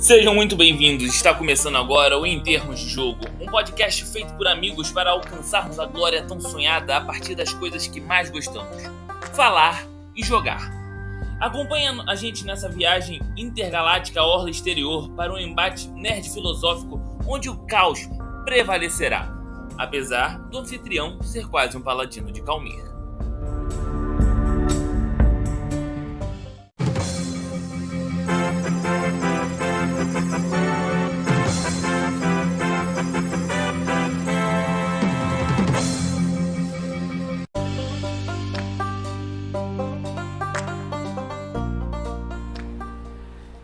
Sejam muito bem-vindos, está começando agora o Em Termos de Jogo, um podcast feito por amigos para alcançarmos a glória tão sonhada a partir das coisas que mais gostamos, falar e jogar. Acompanhe a gente nessa viagem intergaláctica à orla exterior para um embate nerd filosófico onde o caos prevalecerá, apesar do anfitrião ser quase um paladino de Calmir.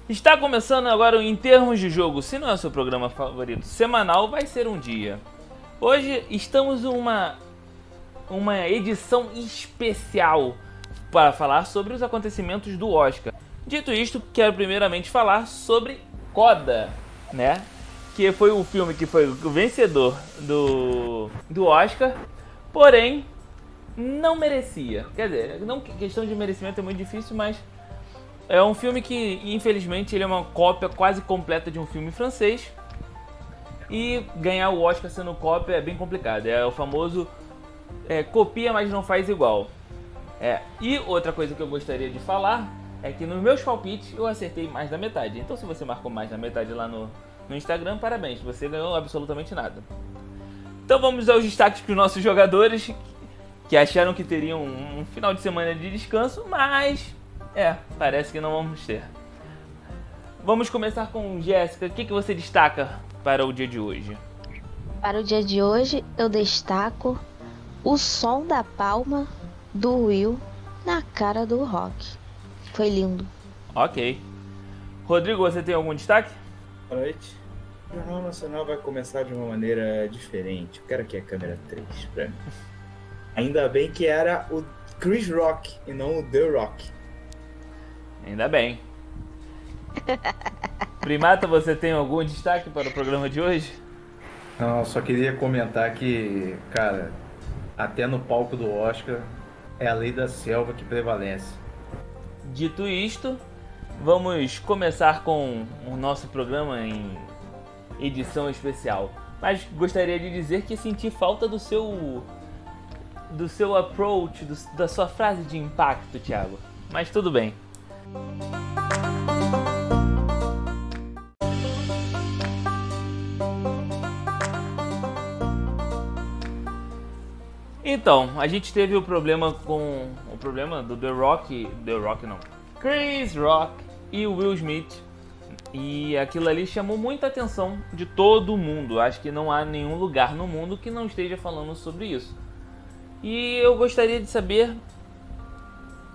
Está começando agora o Em Termos de Jogo. Se não é o seu programa favorito semanal, vai ser um dia. Hoje estamos em uma edição especial para falar sobre os acontecimentos do Oscar. Dito isto, quero primeiramente falar sobre Coda, né? Que foi o filme que foi o vencedor do Oscar, porém não merecia. Quer dizer, não, questão de merecimento é muito difícil, mas é um filme que, infelizmente, ele é uma cópia quase completa de um filme francês. E ganhar o Oscar sendo cópia é bem complicado. É o famoso copia, mas não faz igual. E outra coisa que eu gostaria de falar é que nos meus palpites eu acertei mais da metade. Então se você marcou mais da metade lá no Instagram, parabéns, você ganhou absolutamente nada. Então vamos aos destaques para os nossos jogadores que acharam que teriam um final de semana de descanso, mas parece que não vamos ter. Vamos começar com Jéssica. O que você destaca para o dia de hoje? Para o dia de hoje, eu destaco o som da palma do Will na cara do Rock. Foi lindo. Ok. Rodrigo, você tem algum destaque? Boa noite. O Jornal Nacional vai começar de uma maneira diferente. Eu quero que a câmera 3 pra mim. Ainda bem que era o Chris Rock e não o The Rock. Ainda bem. Primata, você tem algum destaque para o programa de hoje? Não, eu só queria comentar que, cara, até no palco do Oscar é a lei da selva que prevalece. Dito isto, vamos começar com o nosso programa em edição especial. Mas gostaria de dizer que senti falta do seu approach, da sua frase de impacto, Thiago. Mas tudo bem. Então, a gente teve o problema do Chris Rock e o Will Smith, e aquilo ali chamou muita atenção de todo mundo. Acho que não há nenhum lugar no mundo que não esteja falando sobre isso. E eu gostaria de saber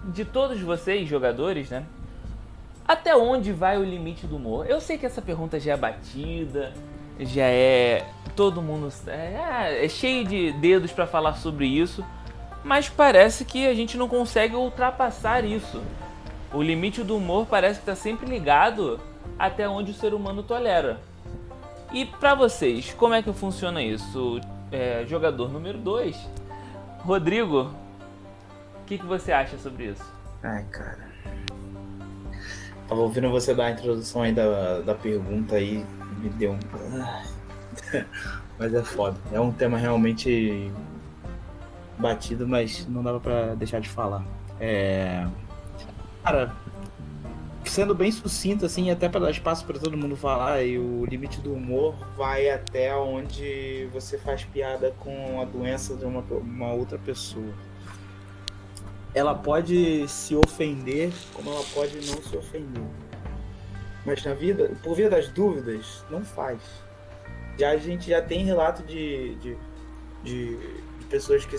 de todos vocês, jogadores, né? Até onde vai o limite do humor? Eu sei que essa pergunta já é batida, já é... todo mundo é cheio de dedos para falar sobre isso, mas parece que a gente não consegue ultrapassar isso. O limite do humor parece que está sempre ligado até onde o ser humano tolera. E para vocês, como é que funciona isso? Jogador número 2, Rodrigo, o que você acha sobre isso? Ai, cara. Tava ouvindo você dar a introdução aí da pergunta aí, me deu um... Mas é foda. É um tema realmente batido, mas não dava pra deixar de falar. Cara, sendo bem sucinto, assim, até pra dar espaço pra todo mundo falar, e o limite do humor vai até onde você faz piada com a doença de uma outra pessoa. Ela pode se ofender, como ela pode não se ofender. Mas na vida, por via das dúvidas, não faz. A gente já tem relato de pessoas que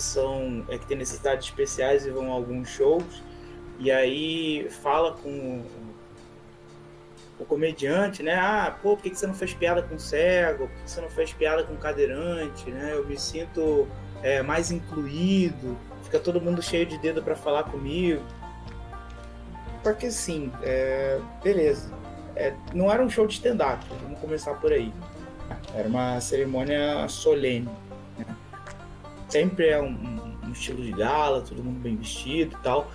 têm necessidades especiais e vão a alguns shows, e aí fala com o comediante, né? Por que você não fez piada com cego? Por que você não fez piada com cadeirante? Né? Eu me sinto mais incluído, fica todo mundo cheio de dedo para falar comigo. Porque sim, beleza. Não era um show de stand-up, vamos começar por aí. Era uma cerimônia solene, né? Sempre é um estilo de gala, todo mundo bem vestido e tal.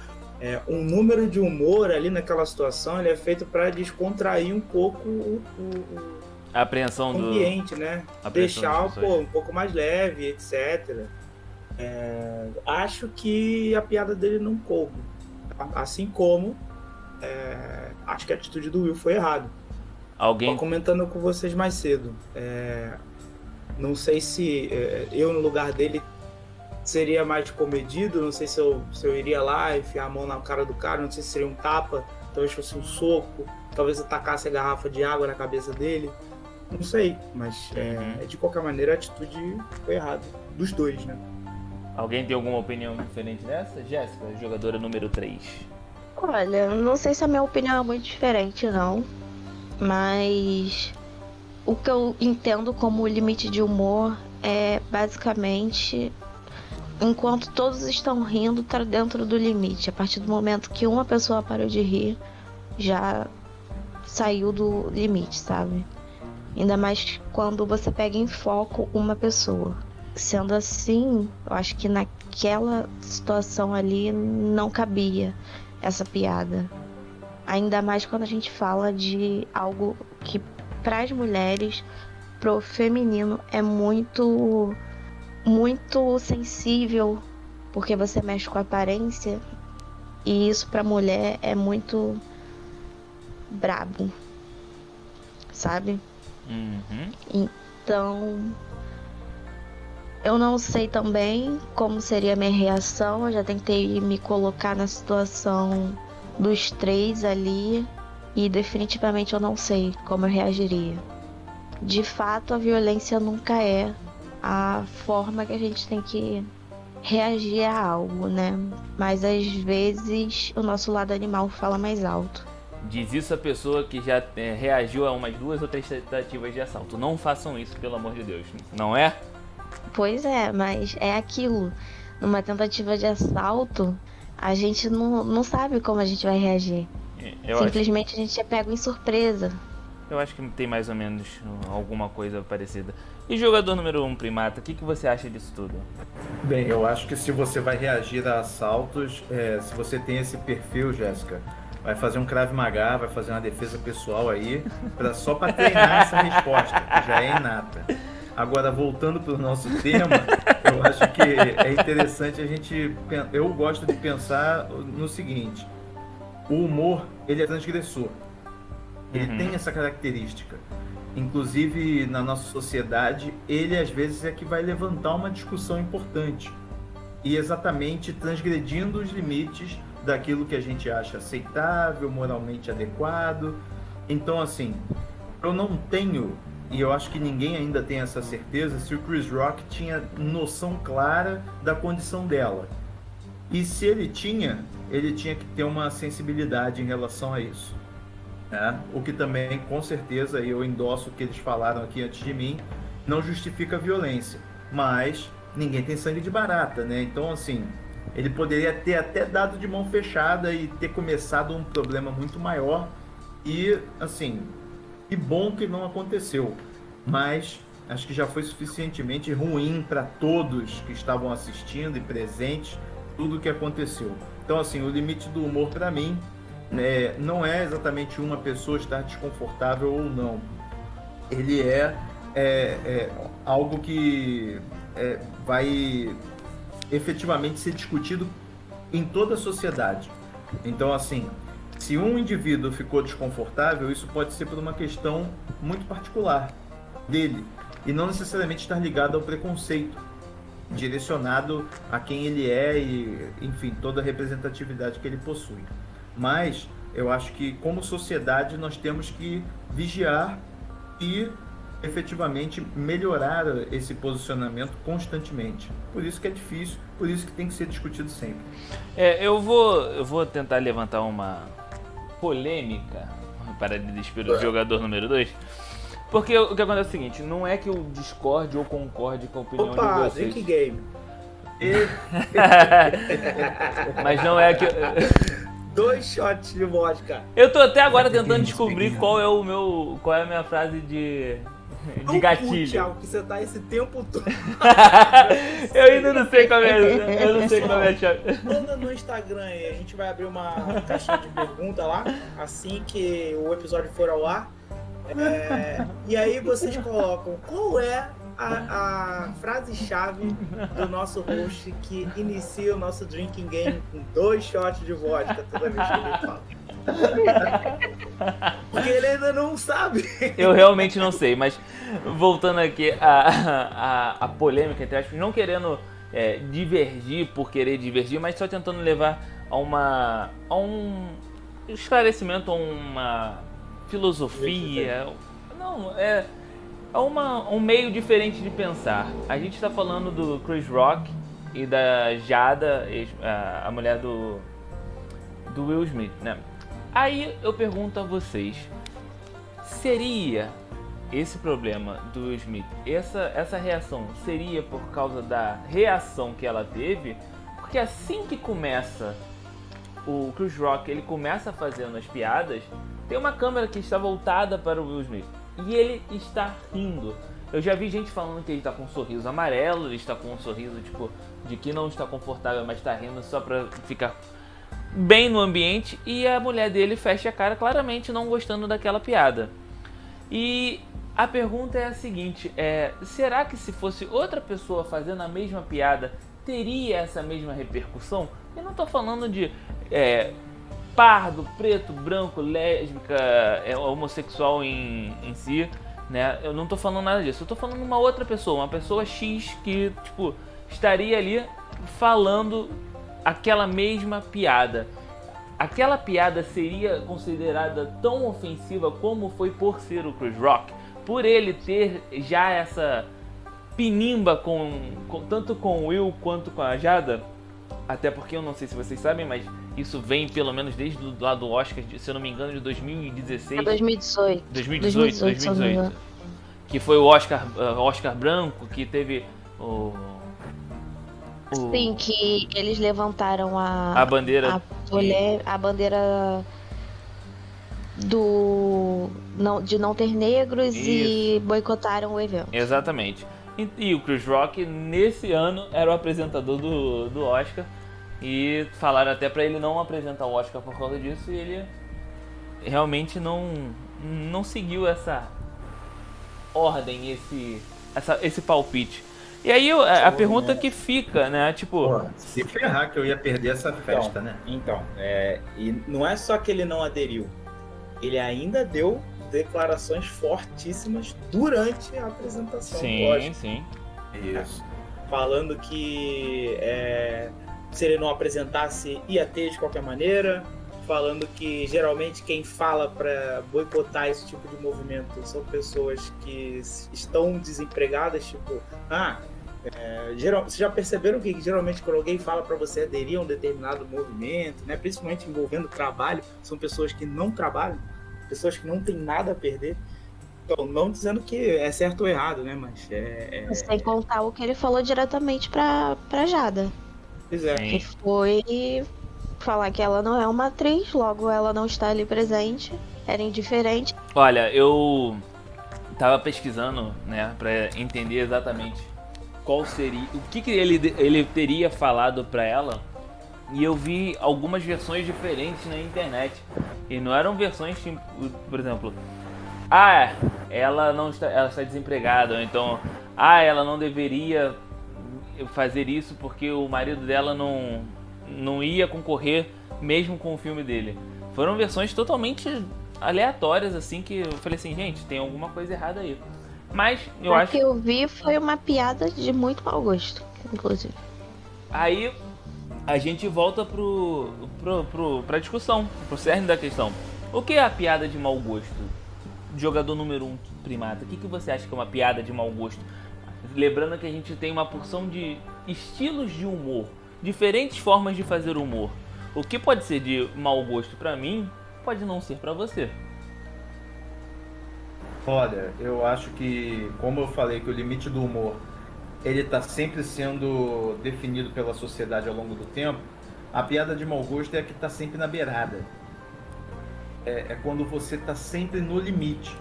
um número de humor ali naquela situação, ele é feito para descontrair um pouco A apreensão o ambiente, né? Deixar um pouco mais leve, etc. Acho que a piada dele não coube. Assim como acho que a atitude do Will foi errada. Tô comentando com vocês mais cedo. Não sei se eu, no lugar dele, seria mais comedido. Não sei se eu iria lá e enfiar a mão na cara do cara. Não sei se seria um tapa, talvez fosse um soco, talvez eu tacasse a garrafa de água na cabeça dele. Não sei, mas de qualquer maneira a atitude foi errada. Dos dois, né? Alguém tem alguma opinião diferente dessa? Jéssica, jogadora número 3. Olha, não sei se a minha opinião é muito diferente, não. Mas o que eu entendo como limite de humor é basicamente, enquanto todos estão rindo, tá dentro do limite. A partir do momento que uma pessoa parou de rir, já saiu do limite, sabe? Ainda mais quando você pega em foco uma pessoa. Sendo assim, eu acho que naquela situação ali não cabia essa piada. Ainda mais quando a gente fala de algo que para as mulheres, pro feminino, é muito, muito sensível, porque você mexe com a aparência, e isso pra mulher é muito brabo, sabe? Então, eu não sei também como seria a minha reação. Eu já tentei me colocar na situação dos três ali e definitivamente eu não sei como eu reagiria. De fato, a violência nunca é a forma que a gente tem que reagir a algo, né? Mas às vezes o nosso lado animal fala mais alto. Diz isso a pessoa que já reagiu a umas 2 ou 3 tentativas de assalto. Não façam isso, pelo amor de Deus, não é? Pois é, mas é aquilo. Numa tentativa de assalto, a gente não sabe como a gente vai reagir. Simplesmente a gente é pego em surpresa. Eu acho que tem mais ou menos alguma coisa parecida. E jogador número 1, Primata, o que você acha disso tudo? Bem, eu acho que se você vai reagir a assaltos, se você tem esse perfil, Jéssica, vai fazer um Krav Maga, vai fazer uma defesa pessoal aí, só para treinar essa resposta, que já é inata. Agora, voltando para o nosso tema, eu acho que é interessante a gente... Eu gosto de pensar no seguinte: o humor, ele é transgressor. Ele tem essa característica. Inclusive, na nossa sociedade, ele às vezes é que vai levantar uma discussão importante. E exatamente transgredindo os limites daquilo que a gente acha aceitável, moralmente adequado. Então, assim, eu não tenho... E eu acho que ninguém ainda tem essa certeza se o Chris Rock tinha noção clara da condição dela. E se ele tinha que ter uma sensibilidade em relação a isso. Né? O que também, com certeza, eu endosso o que eles falaram aqui antes de mim, não justifica a violência. Mas ninguém tem sangue de barata, né? Então, assim, ele poderia ter até dado de mão fechada e ter começado um problema muito maior. E, assim... Que bom que não aconteceu, mas acho que já foi suficientemente ruim para todos que estavam assistindo e presentes tudo o que aconteceu. Então, assim, o limite do humor para mim não é exatamente uma pessoa estar desconfortável ou não. Ele é algo que vai efetivamente ser discutido em toda a sociedade. Então, assim... Se um indivíduo ficou desconfortável, isso pode ser por uma questão muito particular dele e não necessariamente estar ligado ao preconceito direcionado a quem ele é e, enfim, toda a representatividade que ele possui. Mas eu acho que, como sociedade, nós temos que vigiar e efetivamente melhorar esse posicionamento constantemente. Por isso que é difícil, por isso que tem que ser discutido sempre. Eu vou tentar levantar uma polêmica para despedir o jogador número 2, porque o que acontece é o seguinte: não é que eu discorde ou concorde com a opinião de vocês. Drink game. Mas não é que 2 shots de vodka. Eu tô até agora tentando descobrir qual é a minha frase de gatilho. Thiago, que você tá esse tempo todo. Eu ainda não sei qual é. Eu não sei qual é a chave. Manda no Instagram aí, a gente vai abrir uma caixinha de pergunta lá, assim que o episódio for ao ar. E aí vocês colocam qual é a frase-chave do nosso host que inicia o nosso drinking game com 2 shots de vodka toda vez que ele fala. Porque ele ainda não sabe. Eu realmente não sei, mas voltando aqui a polêmica, entre aspas, não querendo divergir por querer divergir, mas só tentando levar a um esclarecimento, a uma filosofia. Não, um meio diferente de pensar. A gente está falando do Chris Rock e da Jada, a mulher do Will Smith, né? Aí eu pergunto a vocês, seria esse problema do Will Smith, essa reação seria por causa da reação que ela teve? Porque assim que começa o Chris Rock, ele começa fazendo as piadas, tem uma câmera que está voltada para o Will Smith e ele está rindo. Eu já vi gente falando que ele está com um sorriso amarelo, ele está com um sorriso tipo de que não está confortável, mas está rindo só para ficar bem no ambiente, e a mulher dele fecha a cara, claramente não gostando daquela piada. E a pergunta é a seguinte, será que se fosse outra pessoa fazendo a mesma piada, teria essa mesma repercussão? Eu não tô falando de pardo, preto, branco, lésbica, homossexual em si, né? Eu não tô falando nada disso, eu tô falando de uma outra pessoa, uma pessoa X que, tipo, estaria ali falando aquela mesma piada. Aquela piada seria considerada tão ofensiva como foi por ser o Chris Rock? Por ele ter já essa pinimba tanto com o Will quanto com a Jada? Até porque eu não sei se vocês sabem, mas isso vem pelo menos desde lá do Oscar, se eu não me engano, de 2016. 2018. 2018. Que foi o Oscar branco, que teve Sim, que eles levantaram a bandeira a bandeira de não ter negros. Isso. E boicotaram o evento. Exatamente. E o Chris Rock, nesse ano, era o apresentador do Oscar. E falaram até pra ele não apresentar o Oscar por causa disso. E ele realmente não seguiu essa ordem, esse palpite. E aí a pergunta que fica, né? Tipo, pô, se ferrar que eu ia perder essa festa, né? Então, e não é só que ele não aderiu. Ele ainda deu declarações fortíssimas durante a apresentação. Sim. Isso. Falando que se ele não apresentasse, ia ter de qualquer maneira. Falando que geralmente quem fala para boicotar esse tipo de movimento são pessoas que estão desempregadas, tipo, vocês já perceberam que geralmente quando alguém fala para você aderir a um determinado movimento, né, principalmente envolvendo trabalho, são pessoas que não trabalham, pessoas que não têm nada a perder. Então, não dizendo que é certo ou errado, né, mas sem contar o que ele falou diretamente pra Jada. Pois é. Que foi falar que ela não é uma atriz, logo ela não está ali presente, era indiferente. Olha, eu tava pesquisando, né, pra entender exatamente qual seria, o que ele teria falado pra ela, e eu vi algumas versões diferentes na internet, e não eram versões tipo, por exemplo, ela está desempregada, ou então, ela não deveria fazer isso porque o marido dela não ia concorrer mesmo com o filme dele. Foram versões totalmente aleatórias, assim, que eu falei assim, gente, tem alguma coisa errada aí. Mas eu acho que eu vi foi uma piada de muito mau gosto, inclusive. Aí a gente volta pra discussão, pro cerne da questão. O que é a piada de mau gosto? Jogador número 1, Primata, o que você acha que é uma piada de mau gosto? Lembrando que a gente tem uma porção de estilos de humor, diferentes formas de fazer humor. O que pode ser de mau gosto pra mim, pode não ser pra você. Olha, eu acho que, como eu falei, que o limite do humor ele tá sempre sendo definido pela sociedade ao longo do tempo. A piada de mau gosto é a que tá sempre na beirada. É quando você tá sempre no limite.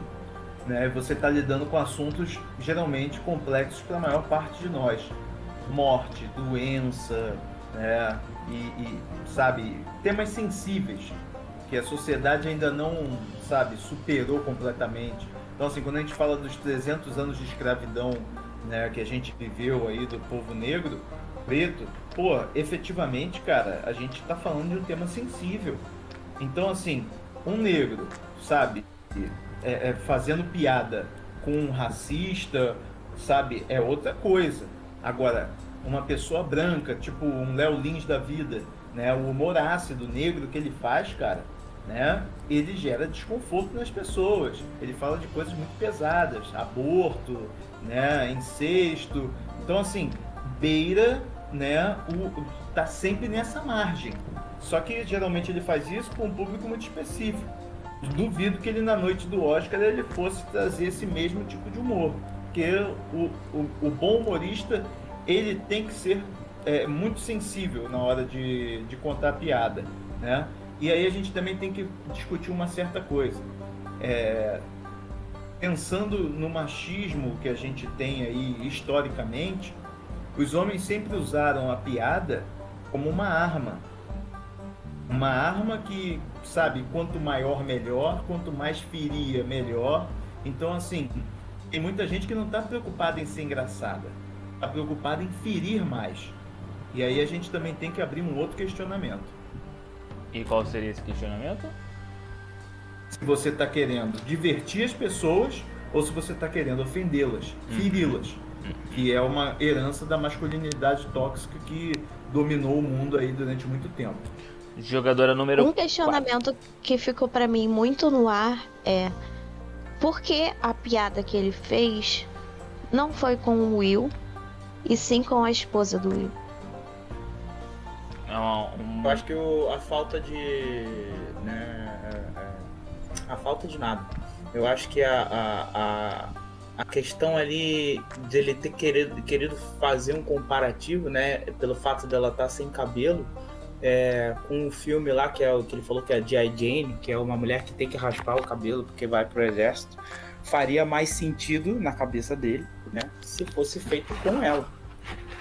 né? Você está lidando com assuntos geralmente complexos para a maior parte de nós. Morte, doença, né? E sabe, temas sensíveis que a sociedade ainda não, sabe, superou completamente. Então, assim, quando a gente fala dos 300 anos de escravidão, né, que a gente viveu aí do povo negro, preto, pô, efetivamente, cara, a gente tá falando de um tema sensível. Então, assim, um negro, sabe, fazendo piada com um racista, sabe, é outra coisa. Agora, uma pessoa branca, tipo um Léo Lins da vida, né, o humor ácido negro que ele faz, cara, né, ele gera desconforto nas pessoas. Ele fala de coisas muito pesadas, aborto, né, incesto. Então, assim, beira, né, tá sempre nessa margem. Só que geralmente ele faz isso com um público muito específico. Duvido que ele, na noite do Oscar, ele fosse trazer esse mesmo tipo de humor. Porque o bom humorista, ele tem que ser muito sensível na hora de contar a piada, né? E aí a gente também tem que discutir uma certa coisa. Pensando no machismo que a gente tem aí historicamente, os homens sempre usaram a piada como uma arma. Uma arma que, sabe, quanto maior, melhor, quanto mais feria, melhor. Então, assim, tem muita gente que não está preocupada em ser engraçada, está preocupada em ferir mais. E aí a gente também tem que abrir um outro questionamento. E qual seria esse questionamento? Se você está querendo divertir as pessoas ou se você está querendo ofendê-las, feri-las, que é uma herança da masculinidade tóxica que dominou o mundo aí durante muito tempo. Jogadora número 4. Um questionamento que ficou pra mim muito no ar é: por que a piada que ele fez não foi com o Will e sim com a esposa do Will? Eu acho que a falta de, né, a falta de nada. Eu acho que a questão ali dele ter querido fazer um comparativo, né, pelo fato dela estar sem cabelo, com um filme lá que é o que ele falou que é a G.I. Jane, que é uma mulher que tem que raspar o cabelo porque vai pro exército, faria mais sentido na cabeça dele, né, se fosse feito com ela,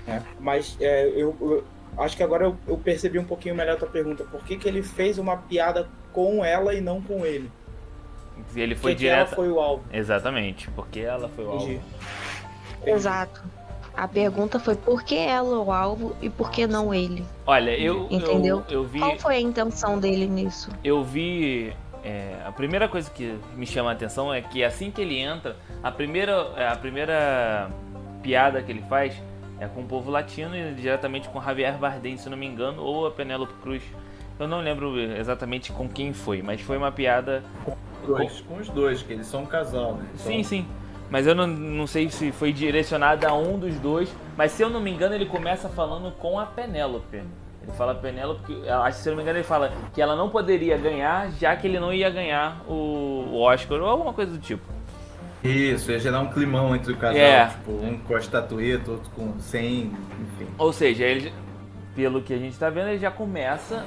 né? Mas eu acho que agora eu percebi um pouquinho melhor a tua pergunta. Por que ele fez uma piada com ela e não com ele? Ele foi porque direto. ela foi o alvo. Exatamente, porque ela foi o alvo. Exato. A pergunta foi por que ela o alvo e por que não ele? Olha, Entendeu? eu vi. Qual foi a intenção dele nisso? Eu vi. A primeira coisa que me chama a atenção é que assim que ele entra, a primeira piada que ele faz é com o povo latino e diretamente com Javier Bardem, se não me engano, ou a Penélope Cruz. Eu não lembro exatamente com quem foi, mas foi uma piada. Com os dois, que eles são um casal, né? Então... Sim. Mas eu não sei se foi direcionada a um dos dois. Mas se eu não me engano, ele começa falando com a Penélope. Ele fala Penélope, acho que se eu não me engano ele fala que ela não poderia ganhar, já que ele não ia ganhar o Oscar ou alguma coisa do tipo. Isso, ia gerar um climão entre o casal, tipo, um com a estatueta, outro com sem, enfim. Ou seja, ele, pelo que a gente tá vendo, ele já começa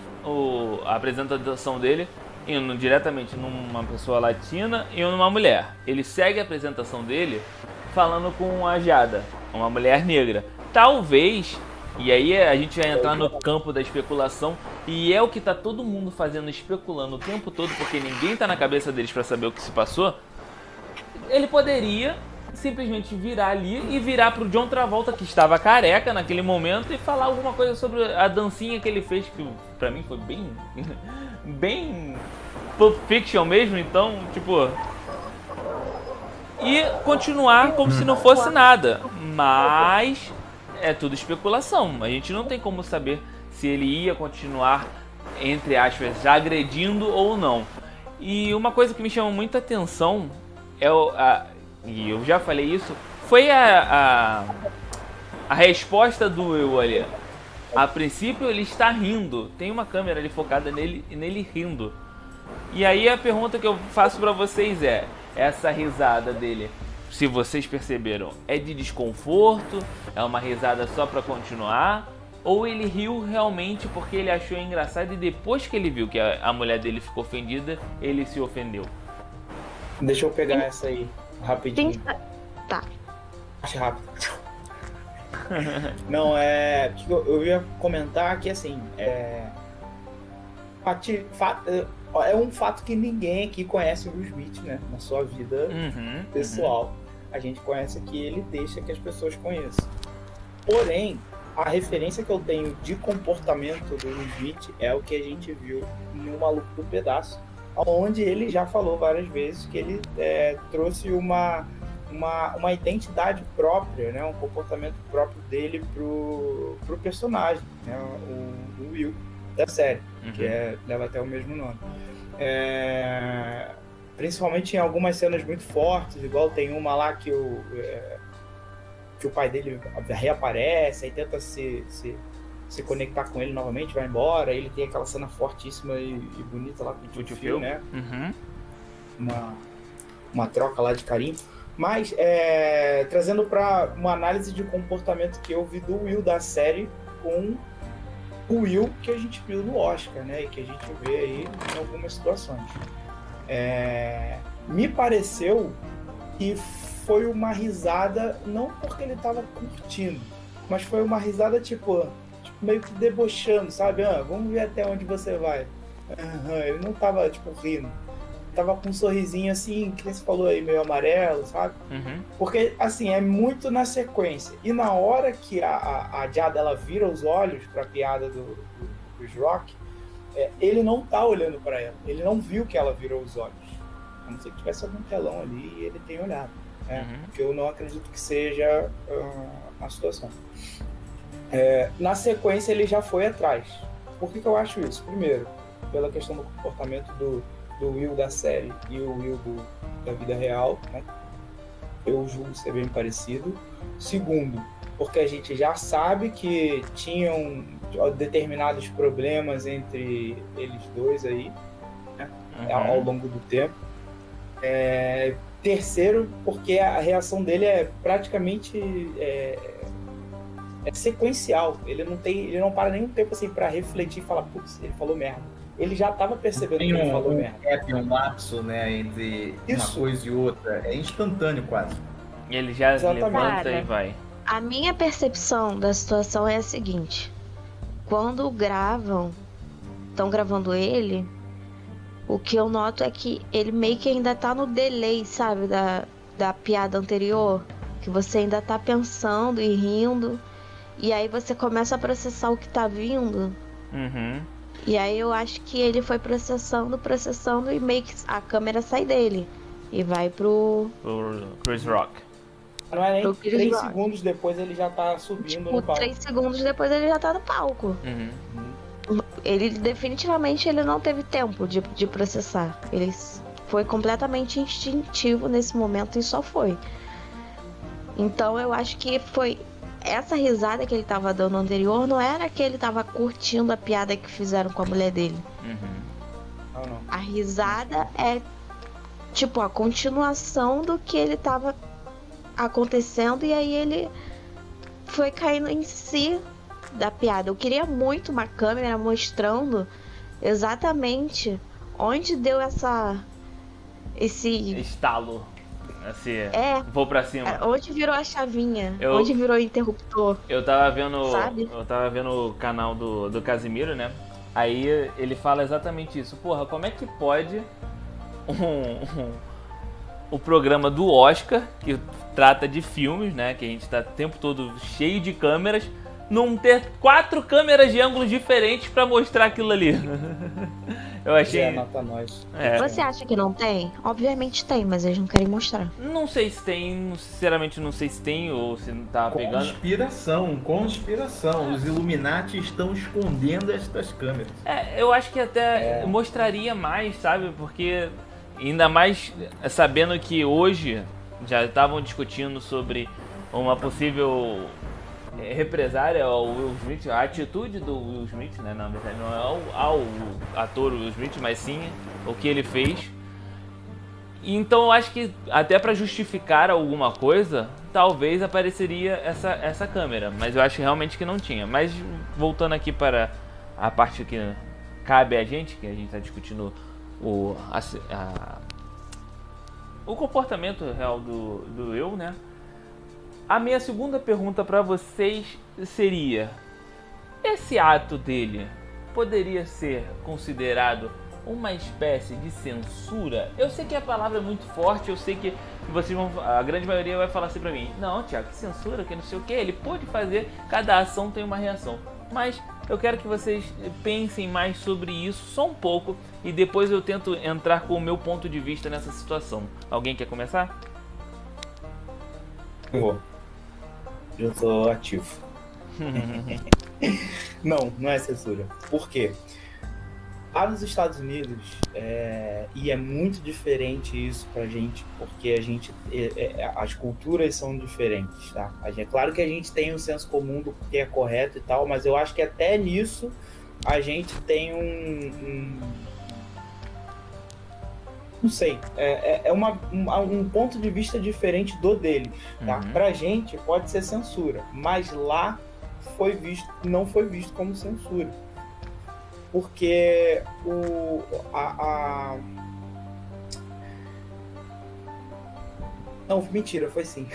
a apresentação dele indo diretamente numa pessoa latina e numa mulher. Ele segue a apresentação dele falando com a Jada, uma mulher negra. Talvez, e aí a gente vai entrar no campo da especulação, e é o que tá todo mundo fazendo, especulando o tempo todo, porque ninguém tá na cabeça deles pra saber o que se passou. Ele poderia simplesmente virar ali e virar pro John Travolta, que estava careca naquele momento, e falar alguma coisa sobre a dancinha que ele fez, que pra mim foi bem Pulp Fiction mesmo, então, tipo... E continuar como se não fosse nada, mas é tudo especulação, a gente não tem como saber se ele ia continuar, entre aspas, agredindo ou não. E uma coisa que me chama muita atenção e eu já falei isso, foi a resposta do Will ali. A princípio ele está rindo, tem uma câmera ali focada nele rindo. E aí a pergunta que eu faço pra vocês é, essa risada dele, se vocês perceberam, é de desconforto? É uma risada só pra continuar? Ou ele riu realmente porque ele achou engraçado e depois que ele viu que a mulher dele ficou ofendida, ele se ofendeu? Deixa eu pegar essa aí. Rapidinho. Tá. Acho rápido. Não, que eu ia comentar que assim, é um fato que ninguém aqui conhece o Will Smith, né? Na sua vida pessoal. A gente conhece que ele deixa que as pessoas conheçam. Porém, a referência que eu tenho de comportamento do Will Smith é o que a gente viu no Maluco do Pedaço, onde ele já falou várias vezes que ele trouxe uma identidade própria, né? Um comportamento próprio dele pro personagem, né? O Will da série, que leva até o mesmo nome. Principalmente em algumas cenas muito fortes, igual tem uma lá que o pai dele reaparece e tenta se conectar com ele novamente, vai embora, ele tem aquela cena fortíssima e bonita lá com o tio Phil, né? Uma troca lá de carinho. Mas, trazendo para uma análise de comportamento que eu vi do Will da série com o Will que a gente viu no Oscar, né? E que a gente vê aí em algumas situações. Me pareceu que foi uma risada, não porque ele tava curtindo, mas foi uma risada tipo meio que debochando, sabe? Vamos ver até onde você vai. Ele não tava rindo. Tava com um sorrisinho assim, que você falou aí, meio amarelo, sabe? Porque, assim, é muito na sequência. E na hora que a Jada, ela vira os olhos pra piada do Chris Rock, ele não tá olhando pra ela. Ele não viu que ela virou os olhos. A não ser que tivesse algum telão ali e ele tenha olhado. Porque eu não acredito que seja a situação. Na sequência, ele já foi atrás. Por que eu acho isso? Primeiro, pela questão do comportamento do Will da série e o Will da vida real, né? Eu julgo ser bem parecido. Segundo, porque a gente já sabe que tinham determinados problemas entre eles dois aí, né? Ao longo do tempo. Terceiro, porque a reação dele é praticamente sequencial. Ele não para nenhum tempo assim para refletir e falar, putz, ele falou merda. Ele já estava percebendo que ele falou merda. Um lapso, né, entre uma coisa e outra. É instantâneo quase. Ele já levanta e vai. A minha percepção da situação é a seguinte. Quando estão gravando ele, o que eu noto é que ele meio que ainda tá no delay, sabe? Da piada anterior. Que você ainda tá pensando e rindo. E aí você começa a processar o que tá vindo. E aí eu acho que ele foi processando e meio que a câmera sai dele. E vai pro Chris Rock. Não é nem 3 segundos depois ele já tá subindo no palco. 3 segundos depois ele já tá no palco. Ele definitivamente não teve tempo de processar. Ele foi completamente instintivo nesse momento e só foi. Então eu acho que foi... Essa risada que ele tava dando anterior não era que ele tava curtindo a piada que fizeram com a mulher dele. Não. A risada é tipo a continuação do que ele tava acontecendo e aí ele foi caindo em si da piada. Eu queria muito uma câmera mostrando exatamente onde deu esse estalo. Assim, vou pra cima. Onde virou a chavinha? Onde virou o interruptor? Eu tava vendo o canal do Casimiro, né? Aí ele fala exatamente isso. Porra, como é que pode o programa do Oscar, que trata de filmes, né? Que a gente tá o tempo todo cheio de câmeras, não ter 4 câmeras de ângulos diferentes pra mostrar aquilo ali. Eu achei... nota nós. Você acha que não tem? Obviamente tem, mas eles não querem mostrar. Não sei se tem, sinceramente não sei se tem ou se não tá pegando. Conspiração. Os Illuminati estão escondendo estas câmeras. Eu acho que até mostraria mais, sabe? Porque ainda mais sabendo que hoje já estavam discutindo sobre uma possível represária ao Will Smith, a atitude do Will Smith, né? Na verdade, não é ao ator Will Smith, mas sim o que ele fez. Então eu acho que até para justificar alguma coisa, talvez apareceria essa câmera, mas eu acho realmente que não tinha. Mas voltando aqui para a parte que cabe a gente, que a gente está discutindo o comportamento real do eu, né? A minha segunda pergunta para vocês seria: esse ato dele poderia ser considerado uma espécie de censura? Eu sei que a palavra é muito forte, eu sei que vocês vão, a grande maioria vai falar assim pra mim: não, Thiago, que censura, que não sei o que, ele pode fazer, cada ação tem uma reação. Mas eu quero que vocês pensem mais sobre isso, só um pouco, e depois eu tento entrar com o meu ponto de vista nessa situação. Alguém quer começar? Eu vou. Eu sou ativo. Não é censura. Por quê? Lá nos Estados Unidos, e é muito diferente isso pra gente, porque a gente, as culturas são diferentes, tá? Claro que a gente tem um senso comum do que é correto e tal, mas eu acho que até nisso a gente tem não sei, um ponto de vista diferente do deles, tá? Uhum. Pra gente pode ser censura, mas lá não foi visto como censura. Porque Não, mentira, foi sim.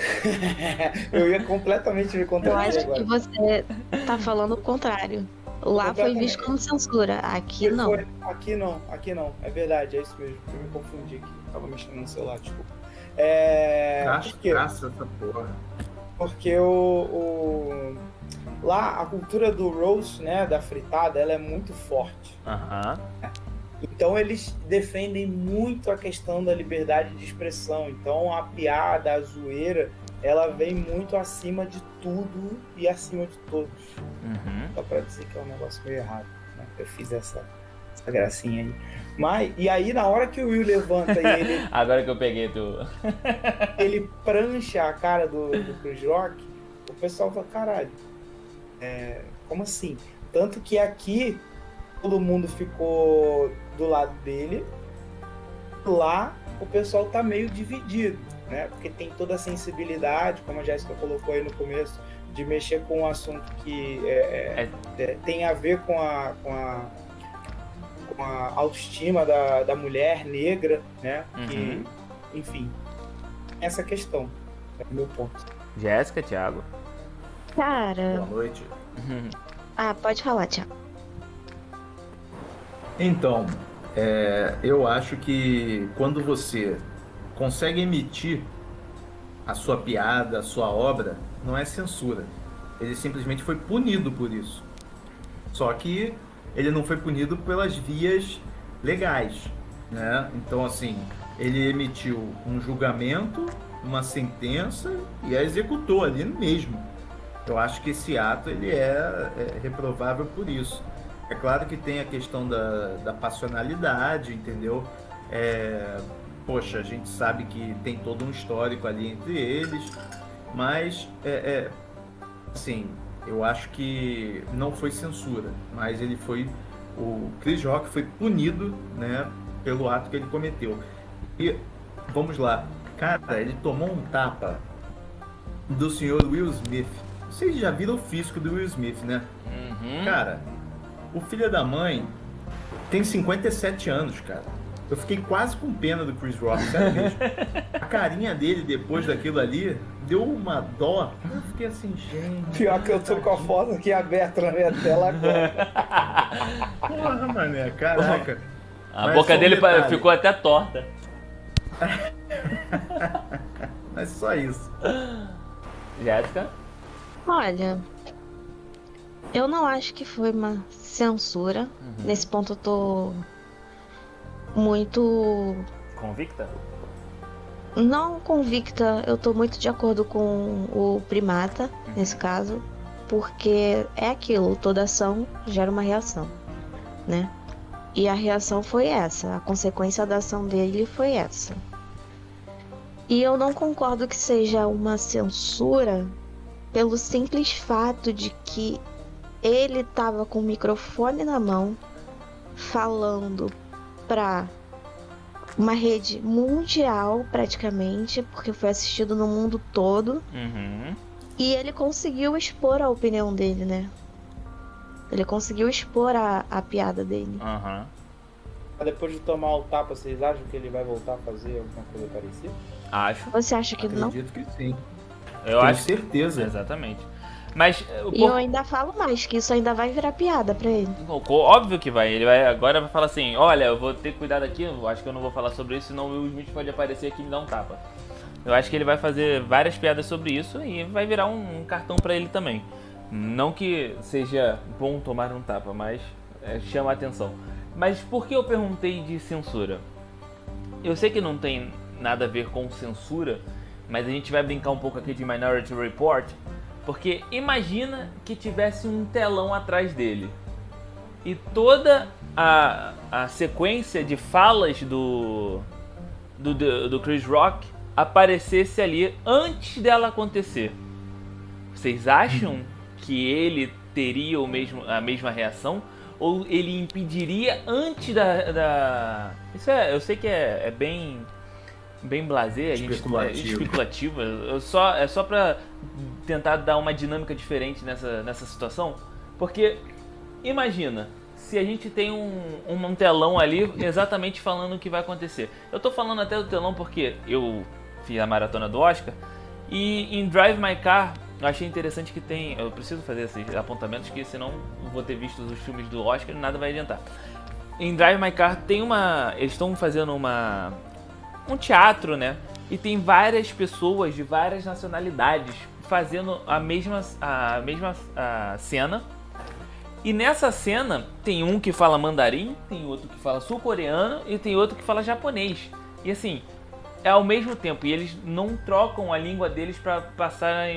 Eu ia completamente me Eu contradizer acho que agora. você tá falando o contrário. Lá foi visto como censura, aqui não. Aqui não. É verdade, é isso mesmo. Eu me confundi aqui. Tava mexendo no celular, desculpa. Por quê? Caça essa porra. Porque lá a cultura do roast, né, da fritada, ela é muito forte. Aham. Então eles defendem muito a questão da liberdade de expressão. Então a piada, a zoeira, ela vem muito acima de tudo e acima de todos. Uhum. Só pra dizer que é um negócio meio errado, né? Eu fiz essa gracinha aí. Mas, e aí na hora que o Will levanta e ele... Agora que eu peguei tu. ele prancha a cara do Chris Rock, o pessoal fala, caralho, como assim? Tanto que aqui todo mundo ficou do lado dele, lá o pessoal tá meio dividido, né? Porque tem toda a sensibilidade, como a Jéssica colocou aí no começo, de mexer com um assunto que tem a ver com a autoestima da mulher negra, né? Uhum. Que, enfim, essa questão é o meu ponto. Jéssica, Thiago. Cara, Boa noite. pode falar, Thiago. Então, eu acho que quando você consegue emitir a sua piada, a sua obra, não é censura. Ele simplesmente foi punido por isso. Só que ele não foi punido pelas vias legais, né? Então, assim, ele emitiu um julgamento, uma sentença e a executou ali mesmo. Eu acho que esse ato ele é reprovável por isso. É claro que tem a questão da passionalidade, entendeu? Poxa, a gente sabe que tem todo um histórico ali entre eles, mas, assim, eu acho que não foi censura, mas o Chris Rock foi punido, né, pelo ato que ele cometeu. E, vamos lá, cara, ele tomou um tapa do senhor Will Smith. Vocês já viram o físico do Will Smith, né? Uhum. Cara, o filho da mãe tem 57 anos, cara. Eu fiquei quase com pena do Chris Rock, sério mesmo. A carinha dele depois daquilo ali deu uma dó. Eu fiquei assim, gente. Pior que eu tô com a foto aqui aberta na minha tela agora. Porra, mané, caraca. A Mas boca só um dele detalhe. ficou até torta. Mas só isso. Jéssica? Olha, eu não acho que foi uma censura. Nesse ponto eu tô muito... Convicta? Não convicta, eu tô muito de acordo com o Primata, nesse caso, porque é aquilo, toda ação gera uma reação, né? E a reação foi essa, a consequência da ação dele foi essa. E eu não concordo que seja uma censura pelo simples fato de que ele tava com o microfone na mão, falando pra uma rede mundial praticamente, porque foi assistido no mundo todo, Uhum. e ele conseguiu expor a opinião dele, né? Ele conseguiu expor a piada dele. Aham. Depois de tomar o tapa, vocês acham que ele vai voltar a fazer alguma coisa parecida? Acho. Você acha que não? Acredito que sim. Eu Tenho acho. certeza. Exatamente. Mas E eu ainda falo mais, que isso ainda vai virar piada pra ele. óbvio que vai. Ele vai agora vai falar assim, olha, eu vou ter que cuidar daqui, eu acho que eu não vou falar sobre isso, senão o Will Smith pode aparecer aqui e me dar um tapa. Eu acho que ele vai fazer várias piadas sobre isso e vai virar um cartão pra ele também. Não que seja bom tomar um tapa, mas chama a atenção. Mas por que eu perguntei de censura? Eu sei que não tem nada a ver com censura, mas a gente vai brincar um pouco aqui de Minority Report, porque imagina que tivesse um telão atrás dele e toda a sequência de falas do Chris Rock aparecesse ali antes dela acontecer. Vocês acham que ele teria a mesma reação? Ou ele impediria antes da... Isso eu sei que é bem blasé, especulativo. É só pra tentar dar uma dinâmica diferente nessa situação. Porque, imagina, se a gente tem um telão ali exatamente falando o que vai acontecer. Eu tô falando até do telão porque eu fiz a maratona do Oscar. E em Drive My Car, eu achei interessante que tem... Eu preciso fazer esses apontamentos, que senão eu vou ter visto os filmes do Oscar e nada vai adiantar. Em Drive My Car tem eles estão fazendo um teatro, né? E tem várias pessoas de várias nacionalidades fazendo a mesma cena. E nessa cena tem um que fala mandarim, tem outro que fala sul-coreano e tem outro que fala japonês. E assim, é ao mesmo tempo, e eles não trocam a língua deles para passar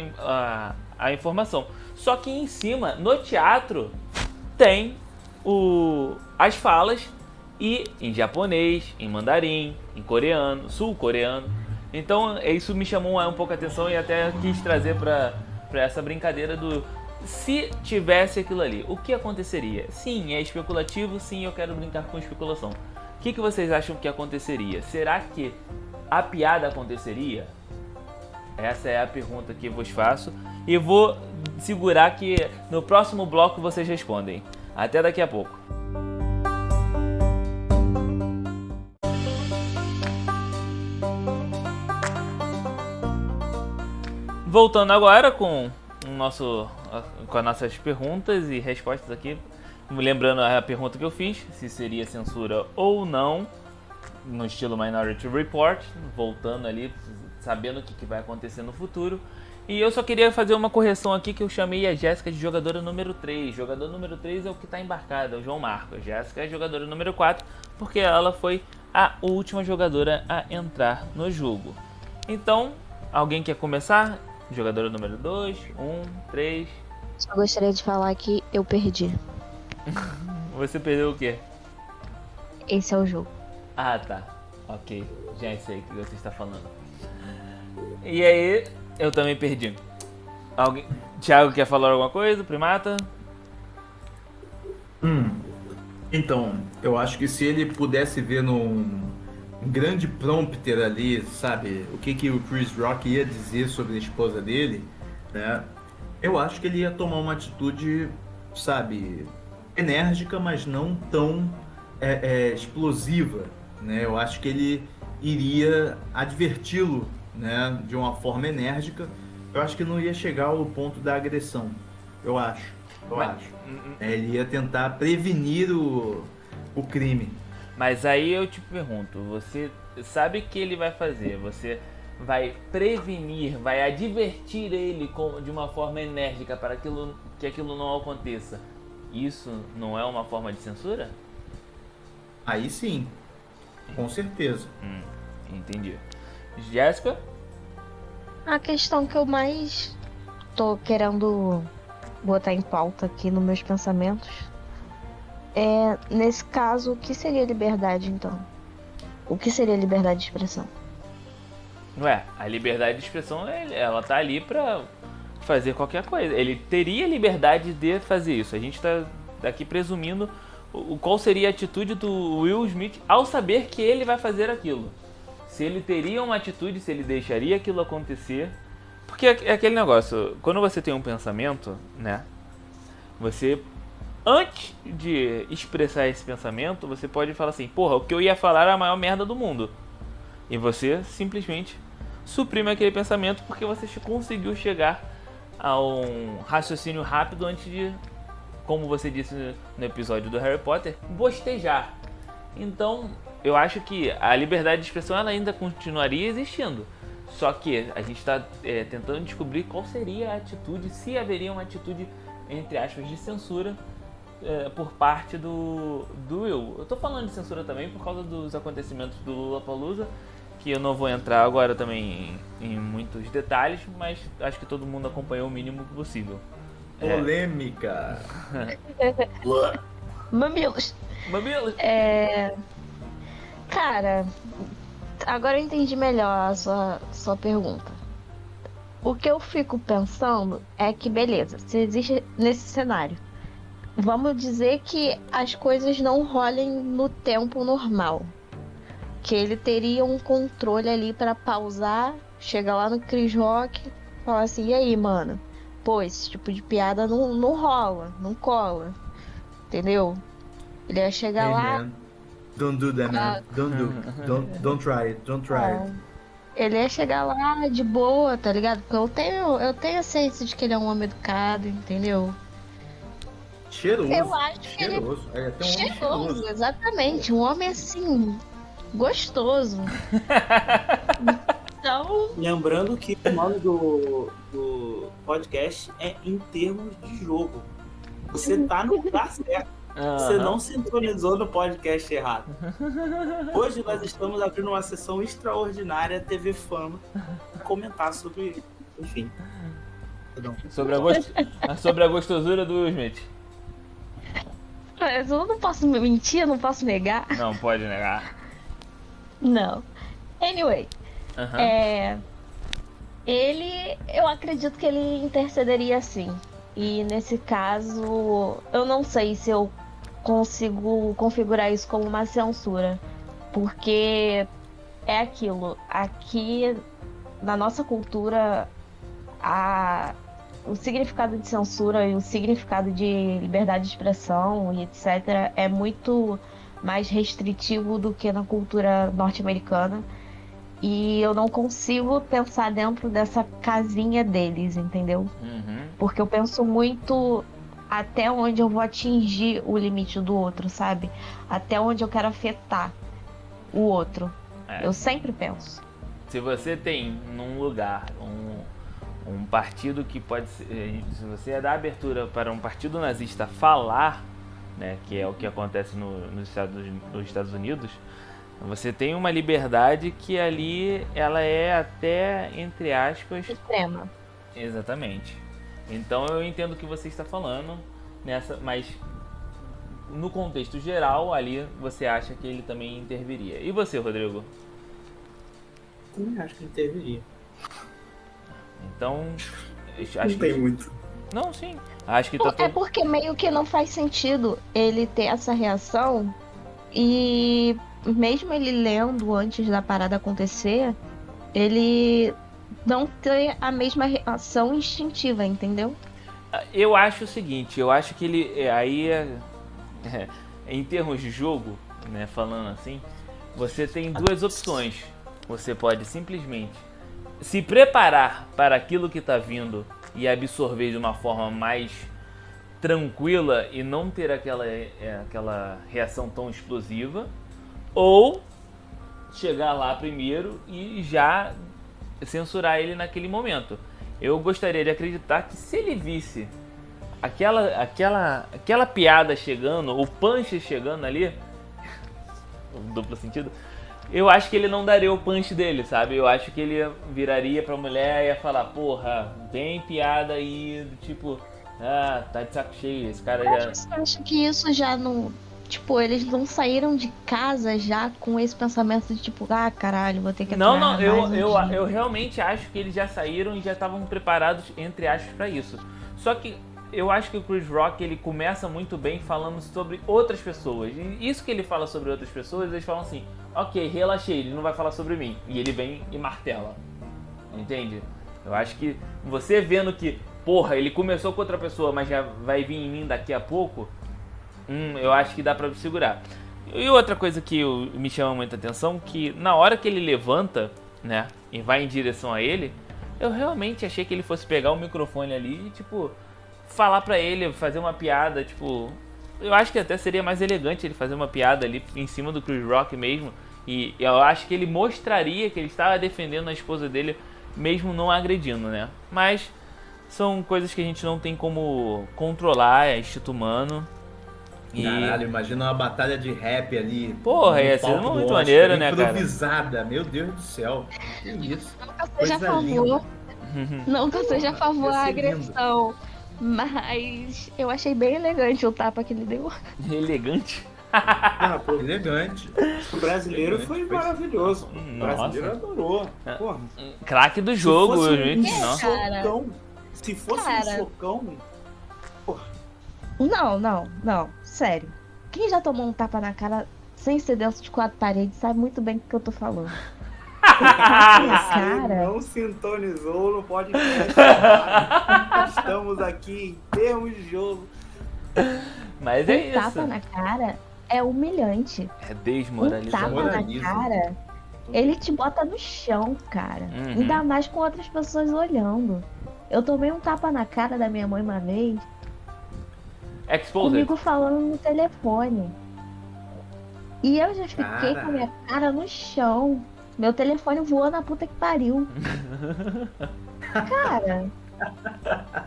a informação. Só que em cima, no teatro, tem as falas e em japonês, em mandarim, em coreano, sul-coreano. Então isso me chamou um pouco a atenção e até quis trazer para essa brincadeira do... Se tivesse aquilo ali, o que aconteceria? Sim, é especulativo, sim, eu quero brincar com especulação. O que vocês acham que aconteceria? Será que a piada aconteceria? Essa é a pergunta que eu vos faço. E vou segurar que no próximo bloco vocês respondem. Até daqui a pouco. Voltando agora com as nossas perguntas e respostas aqui. Lembrando a pergunta que eu fiz, se seria censura ou não, no estilo Minority Report, voltando ali, sabendo o que vai acontecer no futuro. E eu só queria fazer uma correção aqui, que eu chamei a Jéssica de jogadora número 3. Jogador número 3 é o que está embarcado, é o João Marcos. Jéssica é jogadora número 4, porque ela foi a última jogadora a entrar no jogo. Então, alguém quer começar? Jogadora número 2, 1, 3... Só gostaria de falar que eu perdi. Você perdeu o quê? Esse é o jogo. Ah, tá. Ok. Já sei o que você está falando. E aí, eu também perdi. Thiago quer falar alguma coisa? Primata? Então, eu acho que se ele pudesse ver num grande prompter ali, sabe, o que o Chris Rock ia dizer sobre a esposa dele, né? Eu acho que ele ia tomar uma atitude, sabe, enérgica, mas não tão explosiva, né? Eu acho que ele iria adverti-lo, né, de uma forma enérgica. Eu acho que não ia chegar ao ponto da agressão. Eu acho. Ele ia tentar prevenir o crime. Mas aí eu te pergunto, você sabe o que ele vai fazer? Você vai prevenir, vai advertir ele de uma forma enérgica para que aquilo não aconteça. Isso não é uma forma de censura? Aí sim, com certeza. Entendi. Jéssica? A questão que eu mais tô querendo botar em pauta aqui nos meus pensamentos é, nesse caso, o que seria liberdade, então? O que seria liberdade de expressão? Ué, a liberdade de expressão, ela tá ali pra fazer qualquer coisa. Ele teria liberdade de fazer isso. A gente tá aqui presumindo qual seria a atitude do Will Smith ao saber que ele vai fazer aquilo. Se ele teria uma atitude, se ele deixaria aquilo acontecer. Porque é aquele negócio, quando você tem um pensamento, né? Você antes de expressar esse pensamento, você pode falar assim, porra, o que eu ia falar era a maior merda do mundo. E você simplesmente suprime aquele pensamento porque você conseguiu chegar a um raciocínio rápido antes de, como você disse no episódio do Harry Potter, bostejar. Então, eu acho que a liberdade de expressão ela ainda continuaria existindo. Só que a gente está tentando descobrir qual seria a atitude, se haveria uma atitude, entre aspas, de censura por parte do Will. Eu tô falando de censura também por causa dos acontecimentos do Lollapalooza, que eu não vou entrar agora também em muitos detalhes, mas acho que todo mundo acompanhou o mínimo possível. Polêmica! Mamilos. Mamilos! Cara, agora eu entendi melhor a sua pergunta. O que eu fico pensando é que, beleza, se existe nesse cenário, vamos dizer que as coisas não rolem no tempo normal. Que ele teria um controle ali pra pausar, chegar lá no Chris Rock, falar assim, e aí, mano? Pô, esse tipo de piada não rola, não cola. Entendeu? Ele ia chegar lá... Man. Don't do that, man. Don't try it. Don't try it. Ele ia chegar lá de boa, tá ligado? Porque eu tenho a ciência de que ele é um homem educado, entendeu? Cheiroso. Eu acho que ele é até um homem cheiroso, exatamente. Um homem assim, gostoso. Então, Lembrando que o nome do podcast é Em Termos de Jogo. Você tá no lugar certo. Você não sintonizou no podcast errado. Hoje nós estamos abrindo uma sessão extraordinária TV Fama para comentar sobre, enfim. Perdão. Sobre a gostosura do Will Smith. mas eu não posso mentir, eu não posso negar. Não pode negar. Não. Anyway, eu acredito que ele intercederia sim. E nesse caso, eu não sei se eu consigo configurar isso como uma censura. Porque é aquilo. Aqui, na nossa cultura, o significado de censura e o significado de liberdade de expressão e etc. é muito mais restritivo do que na cultura norte-americana. E eu não consigo pensar dentro dessa casinha deles, entendeu? Porque eu penso muito até onde eu vou atingir o limite do outro, sabe? Até onde eu quero afetar o outro. Eu sempre penso. Se você tem num lugar um partido que pode ser... Se você dá abertura para um partido nazista falar, né, que é o que acontece nos Estados Unidos, você tem uma liberdade que ali ela é até, entre aspas... extrema. Exatamente. Então eu entendo o que você está falando, mas no contexto geral, ali você acha que ele também interviria. E você, Rodrigo? Também acho que interviria. Então, acho Não tem muito. Não, sim. Acho que É porque meio que não faz sentido ele ter essa reação e mesmo ele lendo antes da parada acontecer, ele não ter a mesma reação instintiva, entendeu? Eu acho o seguinte, eu acho que ele aí em termos de jogo, né, falando assim, você tem duas opções. Você pode simplesmente se preparar para aquilo que está vindo e absorver de uma forma mais tranquila e não ter aquela reação tão explosiva, ou chegar lá primeiro e já censurar ele naquele momento. Eu gostaria de acreditar que se ele visse aquela piada chegando, o punch chegando ali, duplo sentido, eu acho que ele não daria o punch dele, sabe? Eu acho que ele viraria pra mulher e ia falar, porra, bem piada aí, do tipo, tá de saco cheio, esse cara já... Eu acho que isso já não... Tipo, eles não saíram de casa já com esse pensamento de tipo, caralho, vou ter que aturar Não, mais eu realmente acho que eles já saíram e já estavam preparados, entre aspas, pra isso. Só que eu acho que o Chris Rock, ele começa muito bem falando sobre outras pessoas. E isso que ele fala sobre outras pessoas, eles falam assim, ok, relaxei, ele não vai falar sobre mim. E ele vem e martela. Entende? Eu acho que você vendo que, porra, ele começou com outra pessoa, mas já vai vir em mim daqui a pouco, eu acho que dá pra segurar. E outra coisa que me chama muita atenção, que na hora que ele levanta, né, e vai em direção a ele, eu realmente achei que ele fosse pegar o microfone ali e, tipo, falar pra ele, fazer uma piada, tipo... Eu acho que até seria mais elegante ele fazer uma piada ali em cima do Chris Rock mesmo. E eu acho que ele mostraria que ele estava defendendo a esposa dele, mesmo não agredindo, né? Mas são coisas que a gente não tem como controlar, é instinto humano. E... Caralho, imagina uma batalha de rap ali. Porra, ia ser muito maneiro, né, cara? Improvisada, meu Deus do céu. Que isso? Nunca seja a favor. Nunca seja a favor da agressão. Mas eu achei bem elegante o tapa que ele deu. Elegante? Pô, elegante. O brasileiro foi maravilhoso. O brasileiro adorou. Porra. Craque do jogo, Se fosse um socão. Porra. Não. Sério. Quem já tomou um tapa na cara sem ser dentro de 4 paredes sabe muito bem o que eu tô falando. Cara. Não sintonizou no podcast. Estamos aqui em termos de jogo. Mas é isso. Tapa na cara é humilhante. É desmoralizador. Tapa na cara, ele te bota no chão, cara. Ainda mais com outras pessoas olhando. Eu tomei um tapa na cara da minha mãe uma vez. Exposed. Comigo falando no telefone. E eu já fiquei com a minha cara no chão. Meu telefone voou na puta que pariu. Cara,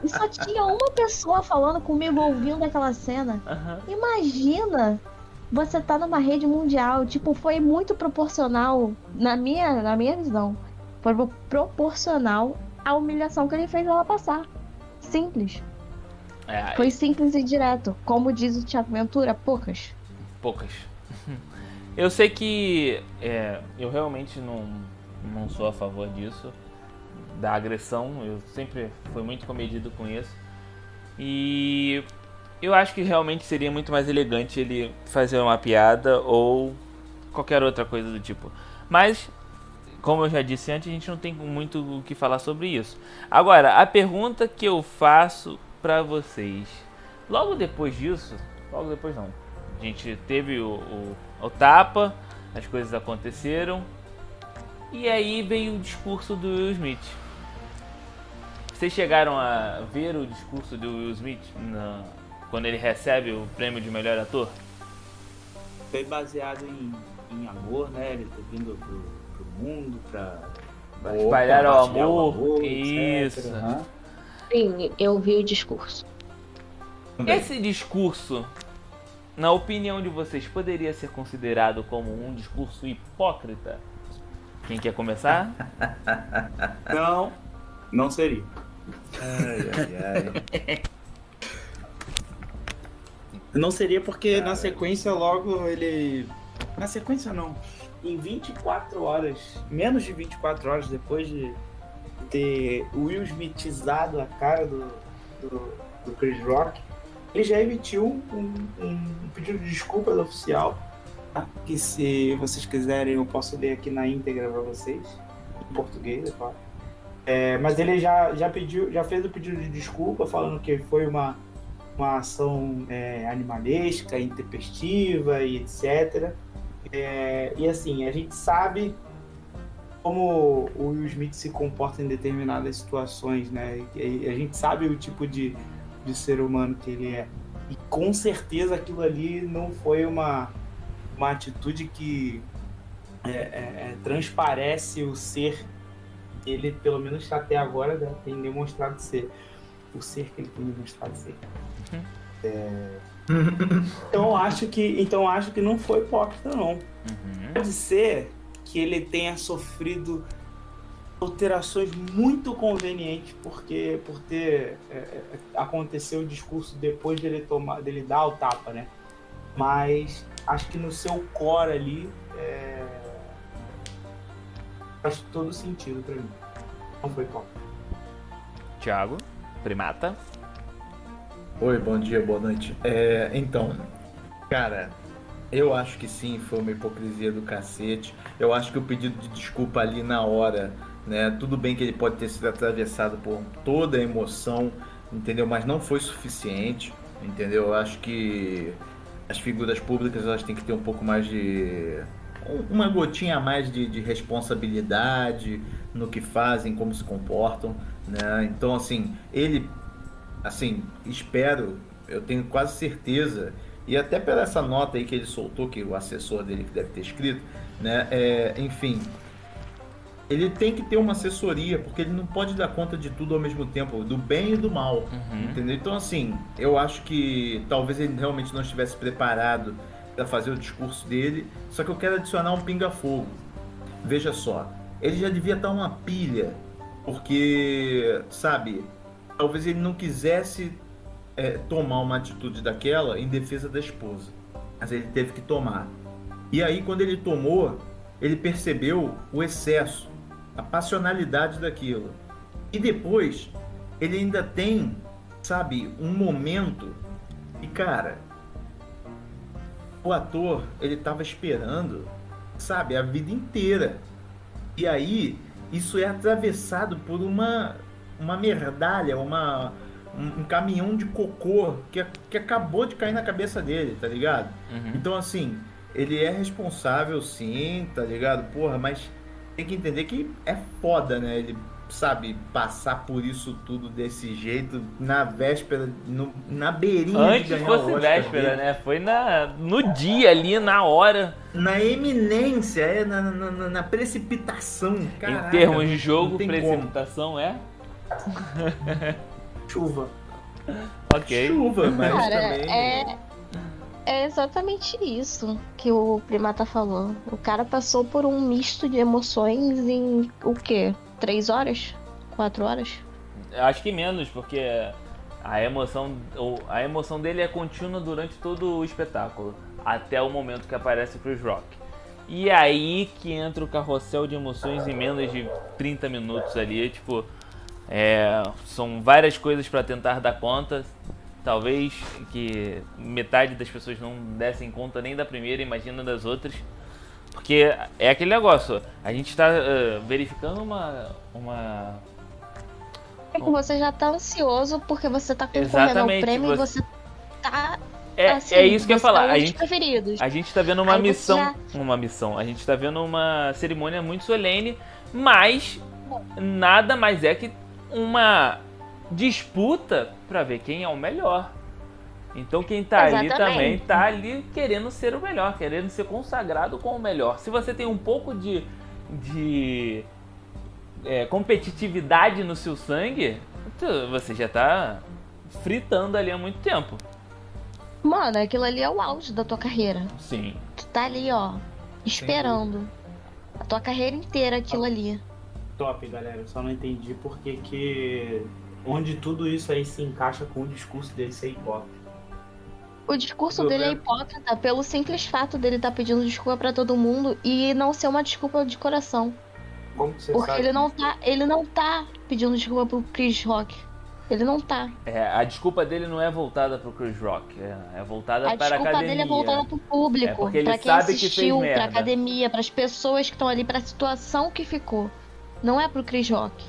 e só tinha uma pessoa falando comigo, ouvindo aquela cena. Imagina você tá numa rede mundial. Tipo, foi muito proporcional, na minha visão. Foi proporcional à humilhação que ele fez ela passar. Simples. Foi simples e direto. Como diz o Thiago Ventura, poucas. Eu sei que eu realmente não sou a favor disso, da agressão. Eu sempre fui muito comedido com isso. E eu acho que realmente seria muito mais elegante ele fazer uma piada ou qualquer outra coisa do tipo. Mas, como eu já disse antes, a gente não tem muito o que falar sobre isso. Agora, a pergunta que eu faço pra vocês. Logo depois disso, a gente teve o tapa, as coisas aconteceram, e aí veio o discurso do Will Smith. Vocês chegaram a ver o discurso do Will Smith quando ele recebe o prêmio de melhor ator? Foi baseado em amor, né? Ele tá vindo pro mundo pra espalhar o amor. Isso. Sim, eu vi o discurso. Esse discurso, na opinião de vocês, poderia ser considerado como um discurso hipócrita? Quem quer começar? Não seria. Ai. Não seria porque na sequência logo ele... Na sequência não. Em 24 horas, menos de 24 horas depois de ter Will Smithizado a cara do Chris Rock, ele já emitiu um pedido de desculpas oficial, tá? Que se vocês quiserem eu posso ler aqui na íntegra para vocês, em português, é claro. Mas ele já fez o pedido de desculpa, falando que foi uma ação animalesca, intempestiva e etc. E assim, a gente sabe como o Will Smith se comporta em determinadas situações, né? A gente sabe o tipo de ser humano que ele é. E com certeza aquilo ali não foi uma atitude que transparece o ser que ele, pelo menos até agora, tem demonstrado ser. O ser que ele tem demonstrado ser. Então acho que não foi hipócrita, não. Pode ser que ele tenha sofrido alterações muito convenientes por ter aconteceu o discurso depois dele dar o tapa, né? Mas acho que no seu core ali faz todo sentido pra mim. Não foi hipócrita. Thiago, primata. Oi, bom dia, boa noite. Então, cara, eu acho que sim, foi uma hipocrisia do cacete. Eu acho que o pedido de desculpa ali na hora, né? Tudo bem que ele pode ter sido atravessado por toda a emoção, entendeu? Mas não foi suficiente, entendeu? Eu acho que as figuras públicas elas têm que ter um pouco mais de... uma gotinha a mais de responsabilidade no que fazem, como se comportam, né? Então, assim, ele, assim, espero, eu tenho quase certeza, e até pela essa nota aí que ele soltou, que o assessor dele que deve ter escrito, né? Enfim, ele tem que ter uma assessoria, porque ele não pode dar conta de tudo ao mesmo tempo, do bem e do mal, entendeu? Então, assim, eu acho que talvez ele realmente não estivesse preparado para fazer o discurso dele, só que eu quero adicionar um pinga-fogo. Veja só, ele já devia estar uma pilha, porque, sabe, talvez ele não quisesse tomar uma atitude daquela em defesa da esposa, mas ele teve que tomar. E aí, quando ele tomou, ele percebeu o excesso, a passionalidade daquilo. E depois, ele ainda tem, sabe, um momento e, cara, o ator, ele tava esperando, sabe, a vida inteira. E aí, isso é atravessado por uma merdalha, um caminhão de cocô que acabou de cair na cabeça dele, tá ligado? Então, assim, ele é responsável, sim, tá ligado? Porra, mas tem que entender que é foda, né? Ele, sabe, passar por isso tudo desse jeito, na véspera, na beirinha Antes de ganhar fosse o Oscar véspera, dele. né? Foi no dia ali, na hora. Na eminência, na precipitação. Caraca, em termos de não jogo, tem precipitação é? Chuva. Ok. Chuva, mas Cara, também... é exatamente isso que o Primata falou. O cara passou por um misto de emoções em o quê? 3 horas? 4 horas? Acho que menos, porque a emoção dele é contínua durante todo o espetáculo, até o momento que aparece o Chris Rock. E aí que entra o carrossel de emoções em menos de 30 minutos ali, tipo, são várias coisas para tentar dar conta. Talvez que metade das pessoas não dessem conta nem da primeira, imagina das outras. Porque é aquele negócio, a gente está verificando uma... É que você já tá ansioso porque você tá concorrendo ao Exatamente, prêmio e você tá... assim, é isso que eu ia você falar. é um dos preferidos. A gente tá vendo uma Aí você missão. A gente tá vendo uma cerimônia muito solene, mas nada mais é que uma disputa pra ver quem é o melhor. Então quem tá ali Exatamente. também tá ali querendo ser o melhor, querendo ser consagrado com o melhor. Se você tem um pouco de competitividade no seu sangue, você já tá fritando ali há muito tempo. Mano, aquilo ali é o auge da tua carreira. Sim. Tu tá ali, ó, esperando. A tua carreira inteira aquilo ali. Top, galera. Eu só não entendi porque que... onde tudo isso aí se encaixa com o discurso dele ser hipócrita. O discurso dele é hipócrita pelo simples fato dele estar pedindo desculpa pra todo mundo e não ser uma desculpa de coração. Como que você Porque sabe? ele não tá pedindo desculpa pro Chris Rock. Ele não tá. A desculpa dele não é voltada pro Chris Rock, é voltada A para a desculpa academia. dele é voltada pro É público, porque ele pra quem sabe que fez assistiu, merda. pra academia, pras pessoas que estão ali, pra situação que ficou. Não é pro Chris Rock.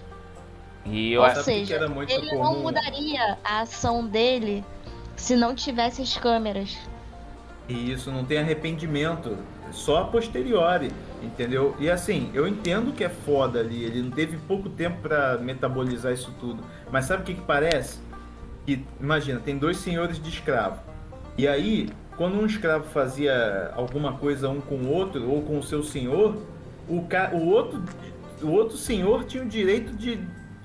E eu Ou acho Sabe o que seja, era muito ele não comum? mudaria a ação dele se não tivesse as câmeras. E isso não tem arrependimento, só a posteriori, entendeu? E assim, eu entendo que é foda ali, ele não teve pouco tempo pra metabolizar isso tudo. Mas sabe o que parece? Que, imagina, tem 2 senhores de escravo. E aí, quando um escravo fazia alguma coisa um com o outro, ou com o seu senhor, o outro senhor tinha o direito de,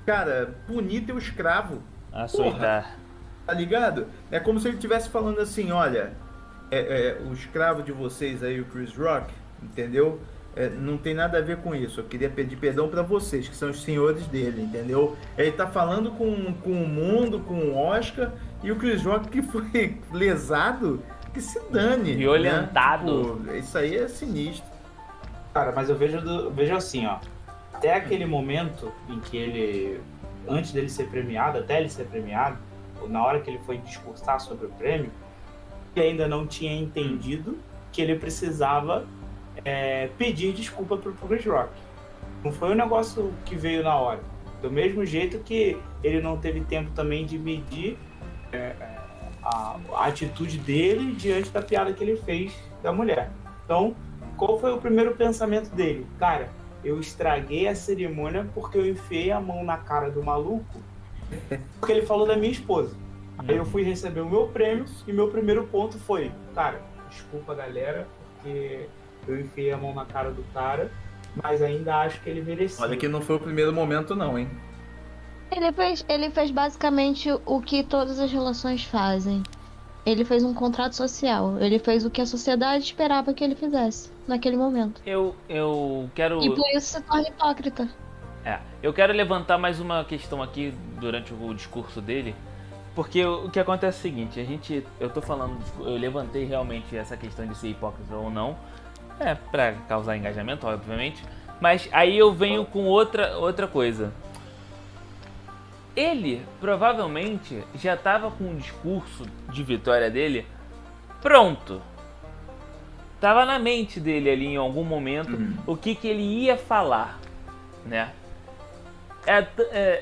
cara, punir teu escravo. açoitar. Tá ligado? É como se ele estivesse falando assim, olha, o escravo de vocês aí, o Chris Rock, entendeu? Não tem nada a ver com isso. Eu queria pedir perdão pra vocês, que são os senhores dele, entendeu? Ele tá falando com o mundo, com o Oscar, e o Chris Rock que foi lesado, que se dane. Violentado. Né? Tipo, isso aí é sinistro. Cara, mas eu vejo assim, ó. Até aquele momento em que ele, antes dele ser premiado, até ele ser premiado, ou na hora que ele foi discursar sobre o prêmio, ele ainda não tinha entendido que ele precisava pedir desculpa pro Chris Rock. Não foi um negócio que veio na hora. Do mesmo jeito que ele não teve tempo também de medir a atitude dele diante da piada que ele fez da mulher. Então, qual foi o primeiro pensamento dele? Cara, eu estraguei a cerimônia porque eu enfiei a mão na cara do maluco porque ele falou da minha esposa. Aí eu fui receber o meu prêmio e meu primeiro ponto foi, cara, desculpa galera, porque eu enfiei a mão na cara do cara, mas ainda acho que ele merecia. Olha que não foi o primeiro momento não, hein? Ele fez basicamente o que todas as relações fazem. Ele fez um contrato social. Ele fez o que a sociedade esperava que ele fizesse naquele momento. Eu quero... E por isso se torna hipócrita. Eu quero levantar mais uma questão aqui durante o discurso dele, porque o que acontece é o seguinte, eu levantei realmente essa questão de ser hipócrita ou não, pra causar engajamento, obviamente, mas aí eu venho com outra coisa. Ele provavelmente já estava com o discurso de vitória dele pronto. Tava na mente dele ali em algum momento o que ele ia falar, né?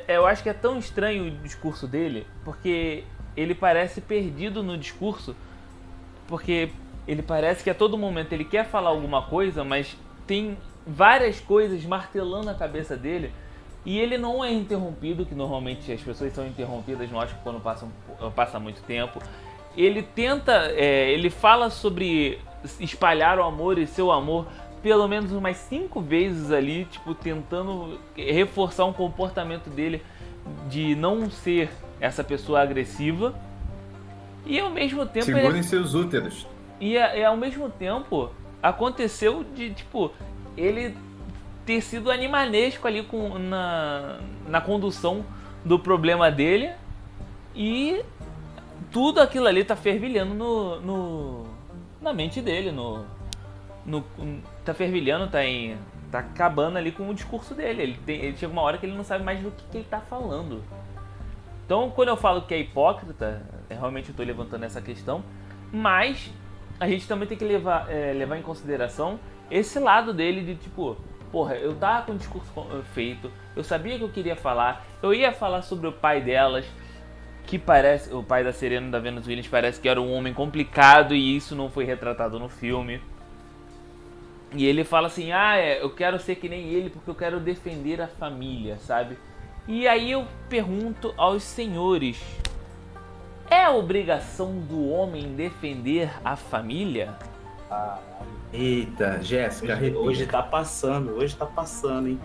Eu acho que é tão estranho o discurso dele, porque ele parece perdido no discurso, porque ele parece que a todo momento ele quer falar alguma coisa, mas tem várias coisas martelando a cabeça dele, e ele não é interrompido, que normalmente as pessoas são interrompidas, não acho que quando passa muito tempo. Ele ele fala sobre espalhar o amor e seu amor pelo menos umas 5 vezes ali, tipo, tentando reforçar um comportamento dele de não ser essa pessoa agressiva. E ao mesmo tempo... Segurem seus úteros. E ao mesmo tempo, aconteceu de, tipo, ele ter sido animalesco ali na condução do problema dele. E tudo aquilo ali tá fervilhando na mente dele, tá fervilhando, tá acabando ali com o discurso dele. Ele chega uma hora que ele não sabe mais do que ele tá falando. Então, quando eu falo que é hipócrita, realmente eu tô levantando essa questão, mas a gente também tem que levar em consideração esse lado dele de tipo, porra, eu tava com o discurso feito, eu sabia que eu queria falar, eu ia falar sobre o pai delas, que parece, o pai da Serena, da Venus Williams, parece que era um homem complicado e isso não foi retratado no filme. E ele fala assim, eu quero ser que nem ele porque eu quero defender a família, sabe? E aí eu pergunto aos senhores, é obrigação do homem defender a família? Eita, Jéssica, arrepia. Hoje tá passando, hein?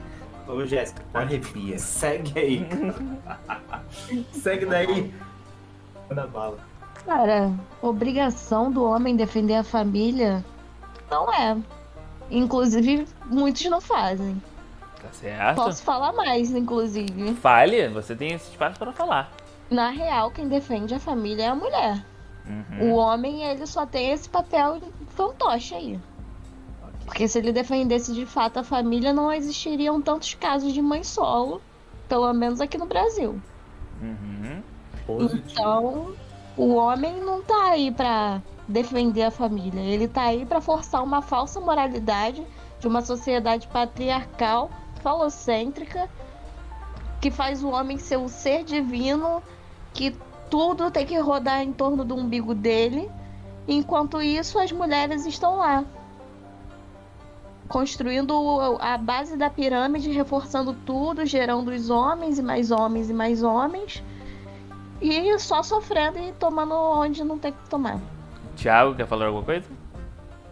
Ô, Jéssica, arrepia. Segue aí. Segue daí. Manda bala. Cara, obrigação do homem defender a família não é. Inclusive, muitos não fazem. Tá certo? Posso falar mais, inclusive. Fale, você tem esse espaço para falar. Na real, quem defende a família é a mulher. O homem, ele só tem esse papel de fantoche aí. Porque se ele defendesse de fato a família, não existiriam tantos casos de mãe solo, pelo menos aqui no Brasil. Então, o homem não tá aí pra defender a família. Ele tá aí pra forçar uma falsa moralidade de uma sociedade patriarcal, falocêntrica, que faz o homem ser um ser divino, que tudo tem que rodar em torno do umbigo dele. Enquanto isso, as mulheres estão lá, construindo a base da pirâmide, reforçando tudo, gerando os homens e mais homens e mais homens, e só sofrendo e tomando onde não tem que tomar. Thiago, quer falar alguma coisa?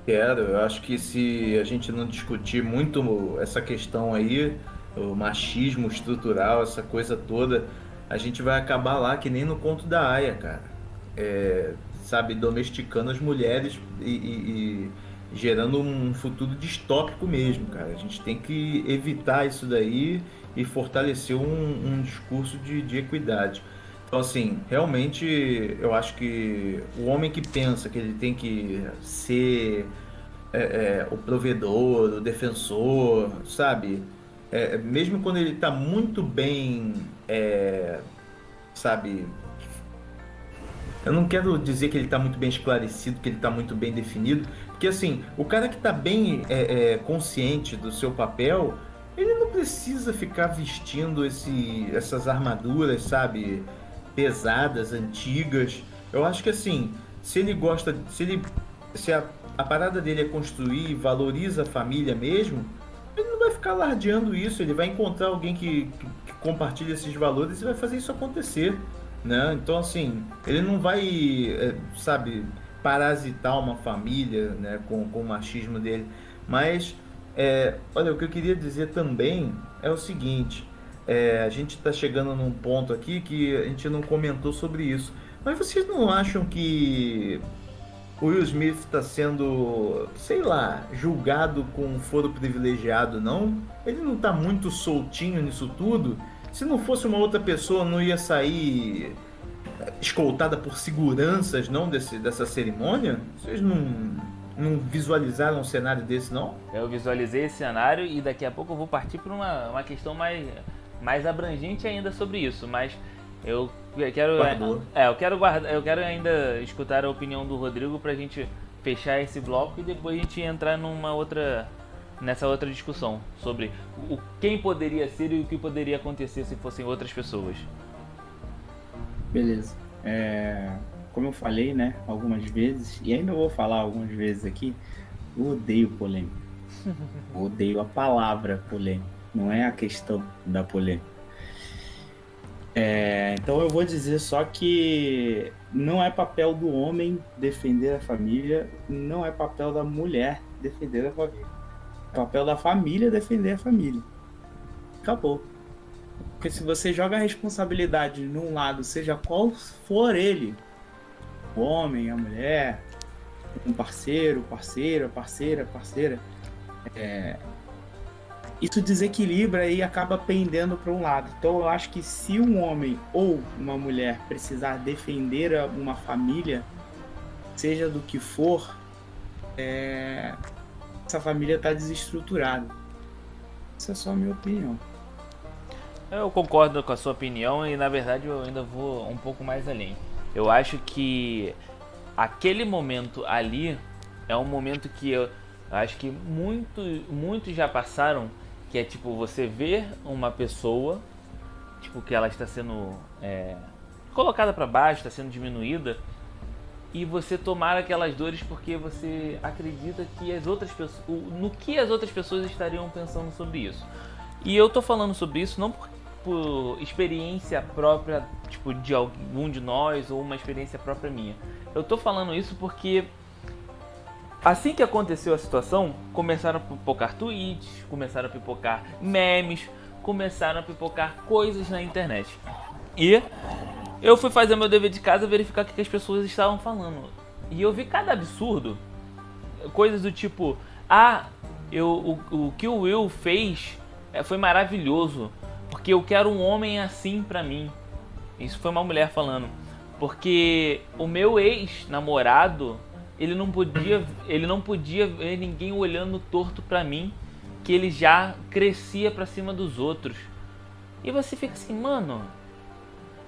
Quero, eu acho que se a gente não discutir muito essa questão aí, o machismo estrutural, essa coisa toda, a gente vai acabar lá que nem no conto da Aya, cara. Sabe, domesticando as mulheres e gerando um futuro distópico mesmo, cara. A gente tem que evitar isso daí e fortalecer um discurso de equidade. Então, assim, realmente eu acho que o homem que pensa que ele tem que ser o provedor, o defensor, sabe? Mesmo quando ele tá muito bem, sabe? Eu não quero dizer que ele tá muito bem esclarecido, que ele tá muito bem definido, porque assim, o cara que tá bem consciente do seu papel, ele não precisa ficar vestindo essas armaduras, sabe? Pesadas, antigas, Eu acho que assim, se ele gosta, se a parada dele é construir e valoriza a família mesmo, ele não vai ficar alardeando isso, ele vai encontrar alguém que compartilha esses valores e vai fazer isso acontecer, né? Então assim, ele não vai, sabe, parasitar uma família, né, com o machismo dele. Mas, olha, o que eu queria dizer também é o seguinte, a gente está chegando num ponto aqui que a gente não comentou sobre isso. Mas vocês não acham que o Will Smith está sendo, sei lá, julgado com foro privilegiado, não? Ele não está muito soltinho nisso tudo? Se não fosse uma outra pessoa, não ia sair escoltada por seguranças, não, dessa cerimônia? Vocês não visualizaram um cenário desse, não? Eu visualizei esse cenário e daqui a pouco eu vou partir para uma questão mais abrangente ainda sobre isso, mas eu quero ainda escutar a opinião do Rodrigo pra gente fechar esse bloco e depois a gente entrar nessa outra discussão sobre quem poderia ser e o que poderia acontecer se fossem outras pessoas. Beleza. Como eu falei, né, algumas vezes, e ainda vou falar algumas vezes aqui, eu odeio polêmica. Eu odeio a palavra polêmica, não é a questão da polêmica. Então eu vou dizer só que não é papel do homem defender a família, não é papel da mulher defender a família. É papel da família defender a família. Acabou. Porque se você joga a responsabilidade num lado, seja qual for ele, o homem, a mulher, um parceiro, parceira, parceira, isso desequilibra e acaba pendendo para um lado. Então eu acho que se um homem ou uma mulher precisar defender uma família, seja do que for, essa família está desestruturada. Essa é só a minha opinião. Eu concordo com a sua opinião e na verdade eu ainda vou um pouco mais além. Eu acho que aquele momento ali é um momento que eu acho que muitos já passaram, que é tipo você ver uma pessoa, tipo que ela está sendo colocada para baixo, está sendo diminuída, e você tomar aquelas dores porque você acredita que no que as outras pessoas estariam pensando sobre isso. E eu tô falando sobre isso não por experiência própria, tipo, de algum de nós ou uma experiência própria minha. Eu tô falando isso porque assim que aconteceu a situação, começaram a pipocar tweets, começaram a pipocar memes, começaram a pipocar coisas na internet. E eu fui fazer meu dever de casa, verificar o que as pessoas estavam falando. E eu vi cada absurdo. Coisas do tipo, o que o Will fez foi maravilhoso, porque eu quero um homem assim pra mim. Isso foi uma mulher falando. Porque o meu ex-namorado, ele não podia ver ninguém olhando torto pra mim, que ele já crescia pra cima dos outros. E você fica assim, mano.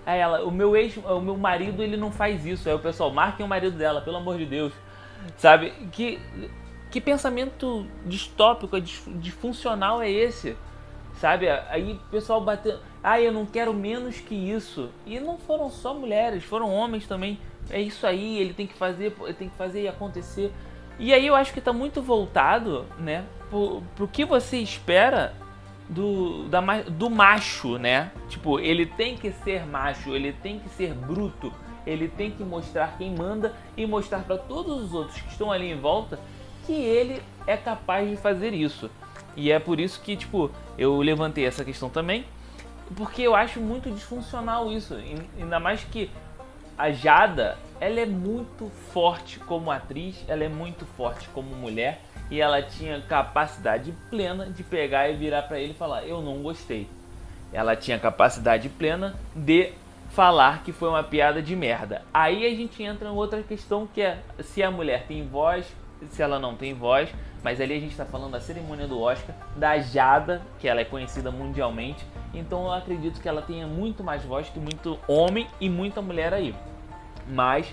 Aí ela, o meu marido, ele não faz isso. Aí o pessoal, marquem o marido dela, pelo amor de Deus. Sabe? Que pensamento distópico, disfuncional é esse? Sabe? Aí o pessoal batendo, eu não quero menos que isso. E não foram só mulheres, foram homens também. É isso aí, ele tem que fazer e acontecer. E aí eu acho que tá muito voltado, né, pro que você espera do macho, né? Tipo, ele tem que ser macho, ele tem que ser bruto, ele tem que mostrar quem manda e mostrar para todos os outros que estão ali em volta que ele é capaz de fazer isso. E é por isso que, tipo, eu levantei essa questão também, porque eu acho muito disfuncional isso. Ainda mais que a Jada, ela é muito forte como atriz, ela é muito forte como mulher, e ela tinha capacidade plena de pegar e virar pra ele e falar, eu não gostei. Ela tinha capacidade plena de falar que foi uma piada de merda. Aí a gente entra em outra questão, que é se a mulher tem voz, se ela não tem voz. Mas ali a gente está falando da cerimônia do Oscar, da Jada, que ela é conhecida mundialmente. Então eu acredito que ela tenha muito mais voz que muito homem e muita mulher aí. Mas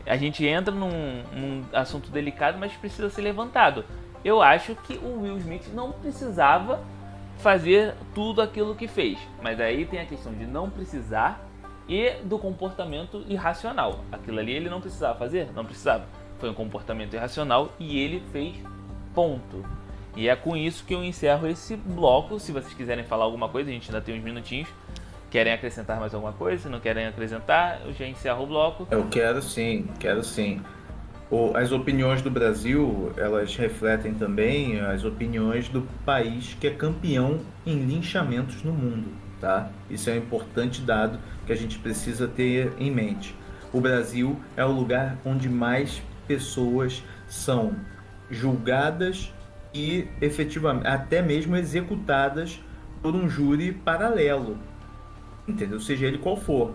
a gente entra num assunto delicado, mas precisa ser levantado. Eu acho que o Will Smith não precisava fazer tudo aquilo que fez. Mas aí tem a questão de não precisar e do comportamento irracional. Aquilo ali ele não precisava fazer? Não precisava. Foi um comportamento irracional e ele fez, ponto. E é com isso que eu encerro esse bloco. Se vocês quiserem falar alguma coisa, a gente ainda tem uns minutinhos. Querem acrescentar mais alguma coisa? Se não querem acrescentar, eu já encerro o bloco. Eu quero sim. As opiniões do Brasil, elas refletem também as opiniões do país que é campeão em linchamentos no mundo, tá? Isso é um importante dado que a gente precisa ter em mente. O Brasil é o lugar onde mais pessoas são julgadas e efetivamente até mesmo executadas por um júri paralelo, entendeu? Seja ele qual for,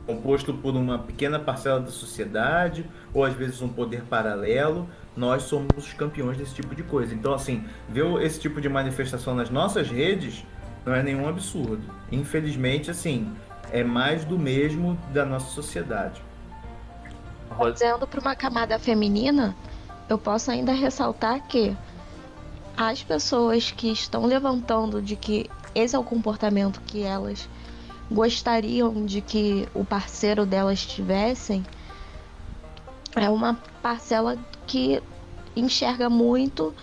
composto por uma pequena parcela da sociedade ou às vezes um poder paralelo. Nós somos os campeões desse tipo de coisa. Então, assim, ver esse tipo de manifestação nas nossas redes não é nenhum absurdo. Infelizmente, assim, é mais do mesmo da nossa sociedade. Trazendo para uma camada feminina, eu posso ainda ressaltar que as pessoas que estão levantando de que esse é o comportamento que elas gostariam de que o parceiro delas tivessem, é uma parcela que enxerga muito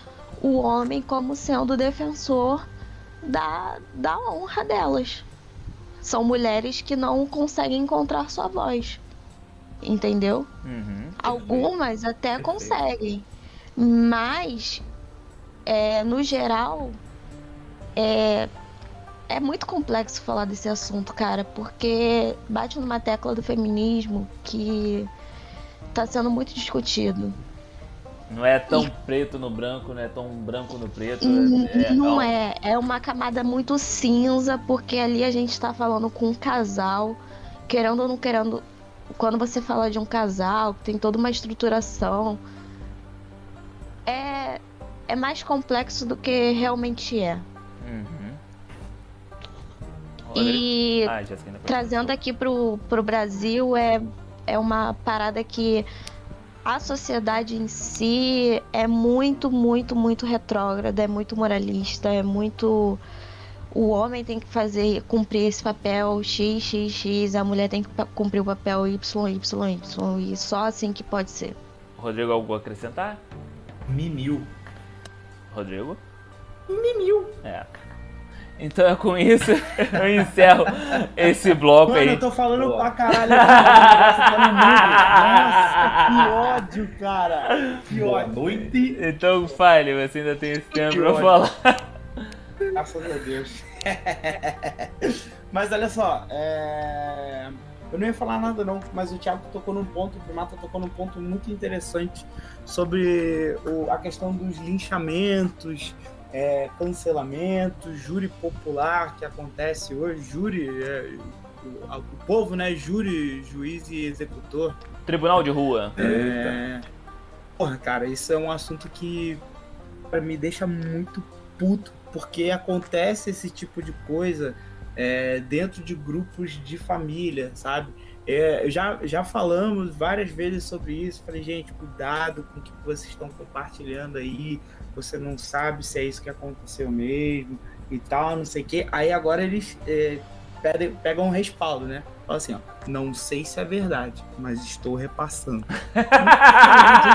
o homem como sendo defensor da honra delas. São mulheres que não conseguem encontrar sua voz, entendeu? Algumas até conseguem, mas no geral é muito complexo falar desse assunto, cara, porque bate numa tecla do feminismo que tá sendo muito discutido. Não é tão preto no branco, não é tão branco no preto. Não é. É uma camada muito cinza, porque ali a gente tá falando com um casal, querendo ou não querendo. Quando você fala de um casal, tem toda uma estruturação, é mais complexo do que realmente é. E trazendo aqui pro Brasil, é uma parada que a sociedade em si é muito, muito, muito retrógrada, é muito moralista, é muito... O homem tem que cumprir esse papel X, a mulher tem que cumprir o papel Y, e só assim que pode ser. Rodrigo, algo a acrescentar? Mimil. Rodrigo? Mimil. Então é com isso eu encerro esse bloco. Mano, aí. Eu tô falando pra caralho. Nossa, que ódio, cara. Que Boa ódio. noite. Então fale, você ainda tem esse tempo pra falar. Graças a Deus. Mas olha só, eu não ia falar nada não, mas o Thiago tocou num ponto, o Primata tocou num ponto muito interessante sobre a questão dos linchamentos, cancelamento, júri popular que acontece hoje, júri, o povo, né, júri, juiz e executor. Tribunal de rua. Porra, cara, isso é um assunto que me deixa muito puto, porque acontece esse tipo de coisa dentro de grupos de família, sabe? Já falamos várias vezes sobre isso. Falei, gente, cuidado com o que vocês estão compartilhando aí. Você não sabe se é isso que aconteceu mesmo e tal, não sei o quê. Aí agora eles pegam um respaldo, né? Fala assim, ó, não sei se é verdade, mas estou repassando. Não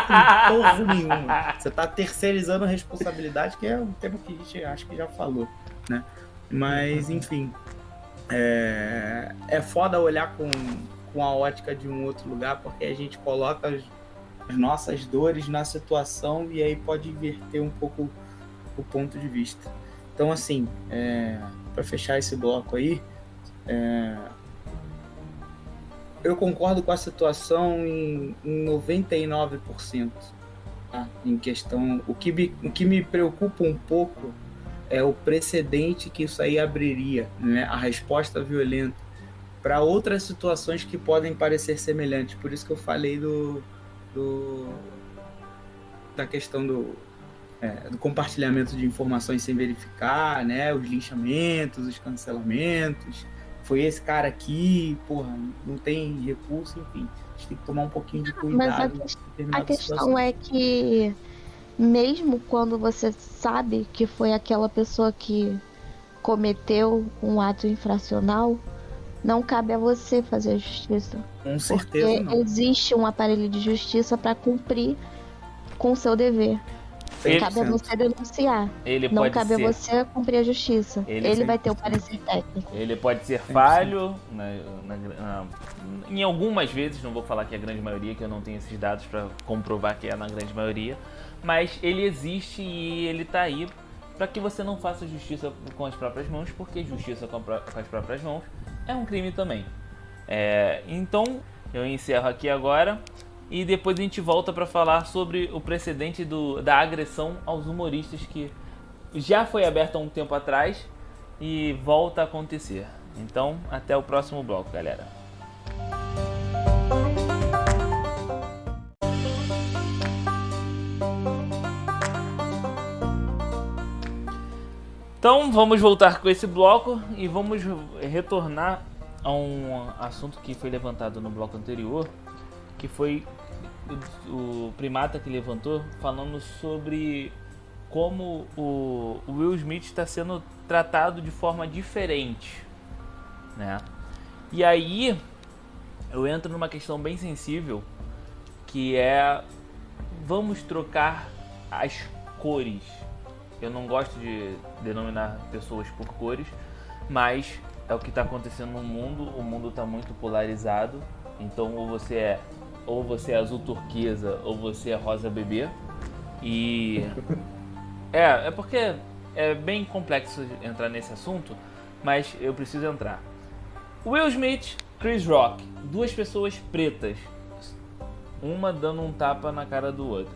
tem porra nenhuma. Você tá terceirizando a responsabilidade, que é um tema que a gente acho que já falou, né? Mas, enfim, é foda olhar com a ótica de um outro lugar, porque a gente coloca as nossas dores na situação e aí pode inverter um pouco o ponto de vista. Então, assim, para fechar esse bloco aí, eu concordo com a situação em 99%, tá? Em questão, o que me preocupa um pouco é o precedente que isso aí abriria, né? A resposta violenta para outras situações que podem parecer semelhantes. Por isso que eu falei da questão do compartilhamento de informações sem verificar, né? Os linchamentos, os cancelamentos. Foi esse cara aqui, porra, não tem recurso, enfim. A gente tem que tomar um pouquinho de cuidado. Mas a questão é que, mesmo quando você sabe que foi aquela pessoa que cometeu um ato infracional, não cabe a você fazer a justiça. Com certeza Porque não. existe um aparelho de justiça para cumprir com o seu dever. Cabe a 100%. você denunciar. Ele Não pode cabe ser, a você cumprir a justiça. Ele Ele vai ter o parecer técnico. ele pode ser falho, em algumas vezes, não vou falar que é a grande maioria, que eu não tenho esses dados para comprovar que é na grande maioria, mas ele existe e ele tá aí para que você não faça justiça com as próprias mãos, porque justiça com as próprias mãos é um crime também. Então, eu encerro aqui agora e depois a gente volta para falar sobre o precedente da agressão aos humoristas que já foi aberto há um tempo atrás e volta a acontecer. Então, até o próximo bloco, galera. Então, vamos voltar com esse bloco e vamos retornar a um assunto que foi levantado no bloco anterior, que foi o Primata que levantou, falando sobre como o Will Smith está sendo tratado de forma diferente, né? E aí eu entro numa questão bem sensível, que é: vamos trocar as cores. Eu não gosto de denominar pessoas por cores, mas é o que está acontecendo no mundo. O mundo está muito polarizado, então ou você é azul turquesa ou você é rosa bebê. E é porque é bem complexo entrar nesse assunto, mas eu preciso entrar. Will Smith, Chris Rock, duas pessoas pretas, uma dando um tapa na cara do outro,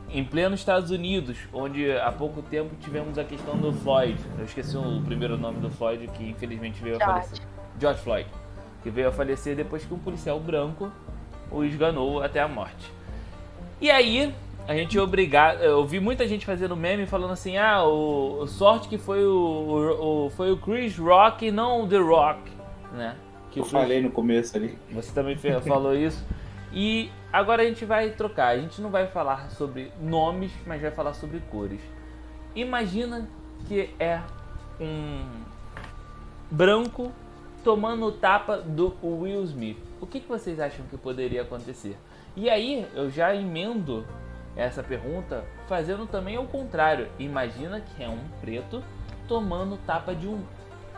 em pleno Estados Unidos, onde há pouco tempo tivemos a questão do Floyd. Eu esqueci o primeiro nome do Floyd, que infelizmente veio a falecer. George Floyd, que veio a falecer depois que um policial branco o esganou até a morte. E aí, a gente é obrigado. Eu vi muita gente fazendo meme falando assim: sorte que foi o Chris Rock e não o The Rock, né? Que Falei no começo ali. Você também falou isso. E agora a gente vai trocar. A gente não vai falar sobre nomes, mas vai falar sobre cores. Imagina que é um branco tomando o tapa do Will Smith. O que vocês acham que poderia acontecer? E aí, eu já emendo essa pergunta fazendo também o contrário. Imagina que é um preto tomando tapa de um...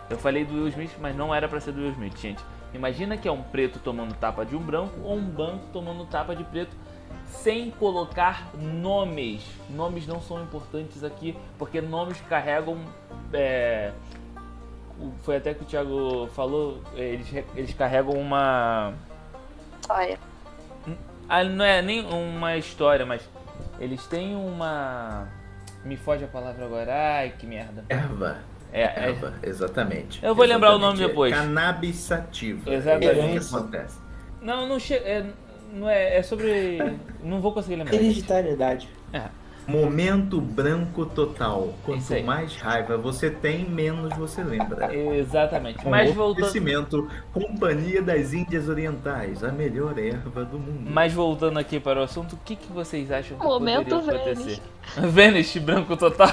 Eu falei do Will Smith, mas não era pra ser do Will Smith, gente. Imagina que é um preto tomando tapa de um branco ou um branco tomando tapa de preto, sem colocar nomes. Nomes não são importantes aqui, porque nomes carregam... Foi até que o Thiago falou, eles carregam uma... Olha. Não é nem uma história, mas eles têm uma... Me foge a palavra agora, ai que merda. Erva, exatamente. Eu vou lembrar o nome depois. Cannabis sativa. Exatamente. É isso que acontece. Não chega... Não é sobre... Não vou conseguir lembrar. Hereditariedade. Momento branco total. Isso Quanto aí. mais raiva você tem, menos você lembra. Exatamente. Um Mas voltando... oferecimento, Companhia das Índias Orientais, a melhor erva do mundo. Mas voltando aqui para o assunto, o que vocês acham que Momento poderia acontecer? Vênus. Vênus, branco total.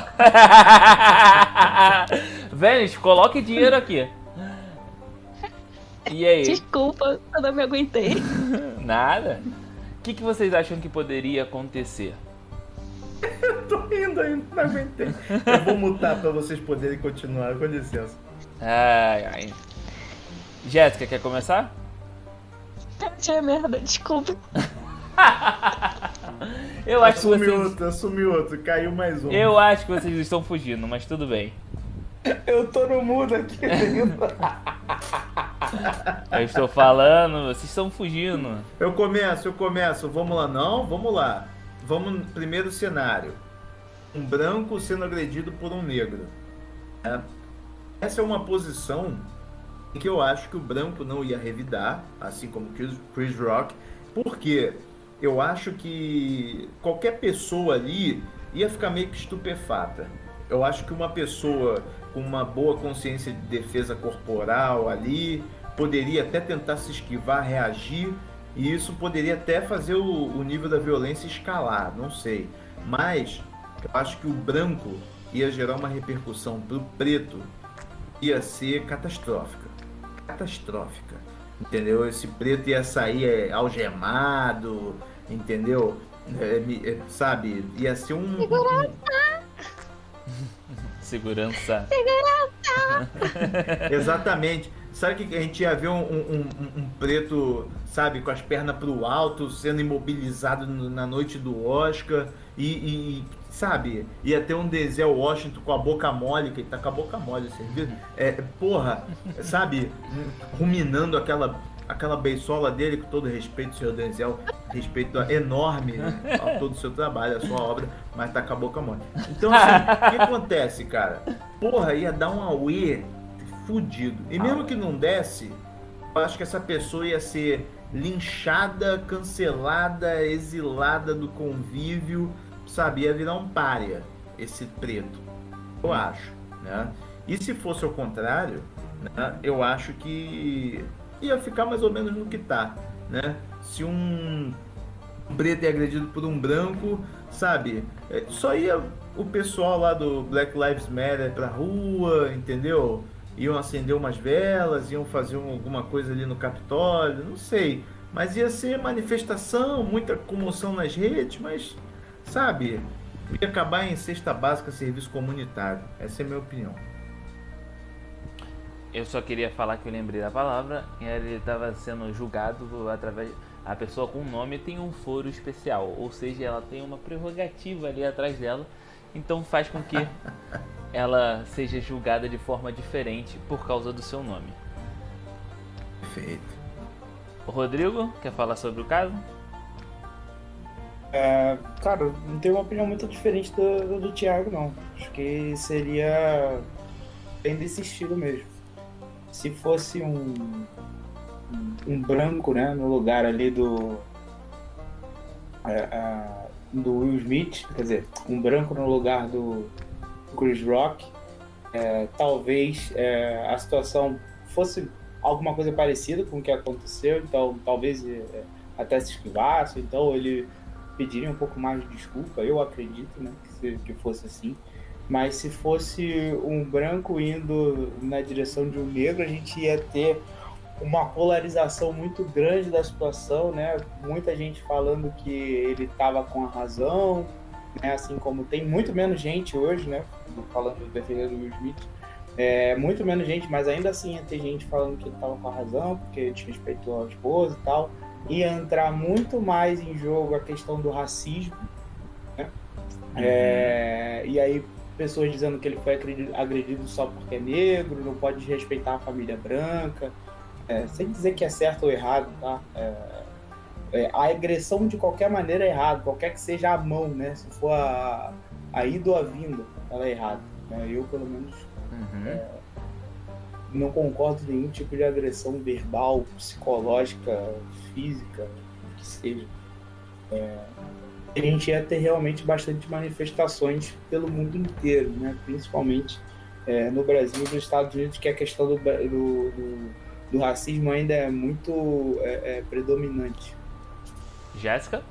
Vênus, coloque dinheiro aqui. E aí? Desculpa, eu não me aguentei. Nada? O que vocês acham que poderia acontecer? Tô rindo ainda, não aguentei. Eu vou mutar pra vocês poderem continuar, com licença. Ai. Jéssica, quer começar? Tinha merda, desculpa. Eu acho que vocês... Assumi outro, caiu mais um. Eu acho que vocês estão fugindo, mas tudo bem. Eu tô no mudo aqui. Eu estou falando, vocês estão fugindo. Eu começo. Vamos lá, não? Vamos lá. Vamos no primeiro cenário. Um branco sendo agredido por um negro. Essa é uma posição em que eu acho que o branco não ia revidar, assim como Chris Rock, porque eu acho que qualquer pessoa ali ia ficar meio que estupefata. Eu acho que uma pessoa com uma boa consciência de defesa corporal ali poderia até tentar se esquivar, reagir, e isso poderia até fazer o nível da violência escalar, não sei. Mas eu acho que o branco ia gerar uma repercussão pro preto, ia ser catastrófica. catastrófica, entendeu? Esse preto ia sair algemado, entendeu? Sabe? Ia ser Segurança. Exatamente. Sabe que a gente ia ver um preto, sabe, com as pernas pro alto, sendo imobilizado na noite do Oscar sabe, ia ter um Denzel Washington com a boca mole, que ele tá com a boca mole, vocês viram? Porra, sabe, ruminando aquela beisola dele, com todo respeito, senhor Denzel, respeito enorme a todo o seu trabalho, a sua obra, mas tá com a boca mole. Então, assim, o que acontece, cara? Porra, ia dar um auê fudido. E mesmo que não desse, eu acho que essa pessoa ia ser linchada, cancelada, exilada do convívio, sabe? Ia virar um pária, esse preto. Eu acho, né? E se fosse ao contrário, né? Eu acho que ia ficar mais ou menos no que tá, né? Se um preto é agredido por um branco, sabe? Só ia o pessoal lá do Black Lives Matter pra rua, entendeu? Iam acender umas velas, iam fazer alguma coisa ali no Capitólio, não sei. Mas ia ser manifestação, muita comoção nas redes, mas, sabe, ia acabar em cesta básica, serviço comunitário. Essa é a minha opinião. Eu só queria falar que eu lembrei da palavra, e ele estava sendo julgado através... A pessoa com nome tem um foro especial, ou seja, ela tem uma prerrogativa ali atrás dela, então faz com que ela seja julgada de forma diferente por causa do seu nome. Perfeito. O Rodrigo, quer falar sobre o caso? Cara, não tenho uma opinião muito diferente do Thiago, não. Acho que seria bem desse estilo mesmo. Se fosse um branco, né, no lugar ali do Will Smith, quer dizer, um branco no lugar do Chris Rock, talvez a situação fosse alguma coisa parecida com o que aconteceu, então talvez até se esquivasse, então ele pediria um pouco mais de desculpa, eu acredito, né, que fosse assim. Mas se fosse um branco indo na direção de um negro, a gente ia ter uma polarização muito grande da situação, né? Muita gente falando que ele estava com a razão, né? Assim como tem muito menos gente hoje, né? Falando, defendendo o Will Smith, muito menos gente, mas ainda assim ia ter gente falando que ele estava com a razão, porque ele desrespeitou a esposa e tal. Ia entrar muito mais em jogo a questão do racismo, né? E aí pessoas dizendo que ele foi agredido só porque é negro, não pode respeitar a família branca, sem dizer que é certo ou errado, tá? A agressão de qualquer maneira é errado, qualquer que seja a mão, né? Se for a ida ou a vinda, ela é errada. Eu, pelo menos, não concordo com nenhum tipo de agressão verbal, psicológica, física, o que seja. A gente ia ter realmente bastante manifestações pelo mundo inteiro, né? Principalmente no Brasil e nos Estados Unidos, que a questão do racismo ainda é muito predominante. Jéssica?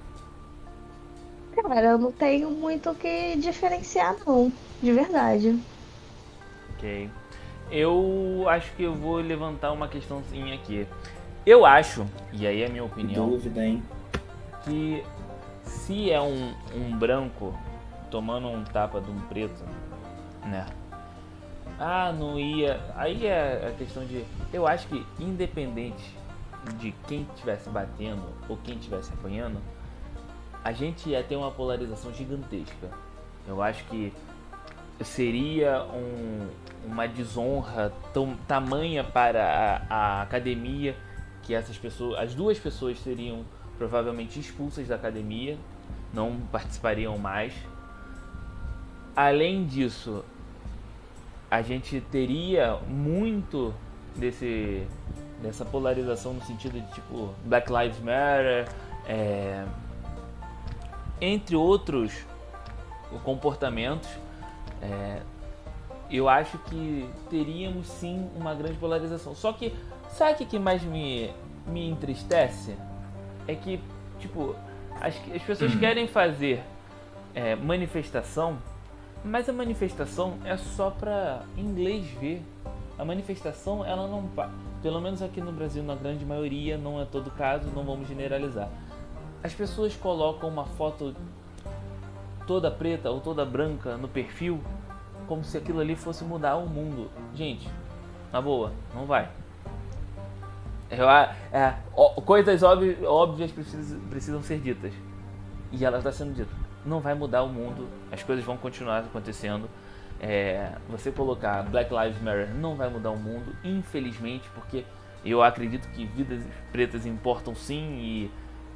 Cara, eu não tenho muito o que diferenciar, não. De verdade. Ok. Eu acho que eu vou levantar uma questãozinha aqui. Eu acho, e aí é a minha opinião, Dúvida, hein? que se é um branco tomando um tapa de um preto, né? Não ia... Aí é a questão de... Eu acho que independente de quem estivesse batendo ou quem estivesse apanhando, a gente ia ter uma polarização gigantesca. Eu acho que seria uma desonra tamanha para a academia, que as duas pessoas seriam provavelmente expulsas da academia, não participariam mais. Além disso, a gente teria muito dessa polarização no sentido de tipo Black Lives Matter, entre outros comportamentos. Eu acho que teríamos sim uma grande polarização. Só que sabe o que mais me entristece? É que, tipo, as pessoas querem fazer manifestação, mas a manifestação é só pra inglês ver. A manifestação, ela não... Pelo menos aqui no Brasil, na grande maioria, não é todo caso, não vamos generalizar. As pessoas colocam uma foto toda preta ou toda branca no perfil como se aquilo ali fosse mudar o mundo. Gente, na boa, não vai. Coisas óbvias precisam ser ditas. E ela está sendo dita. Não vai mudar o mundo, as coisas vão continuar acontecendo. Você colocar Black Lives Matter não vai mudar o mundo, infelizmente, porque eu acredito que vidas pretas importam sim. E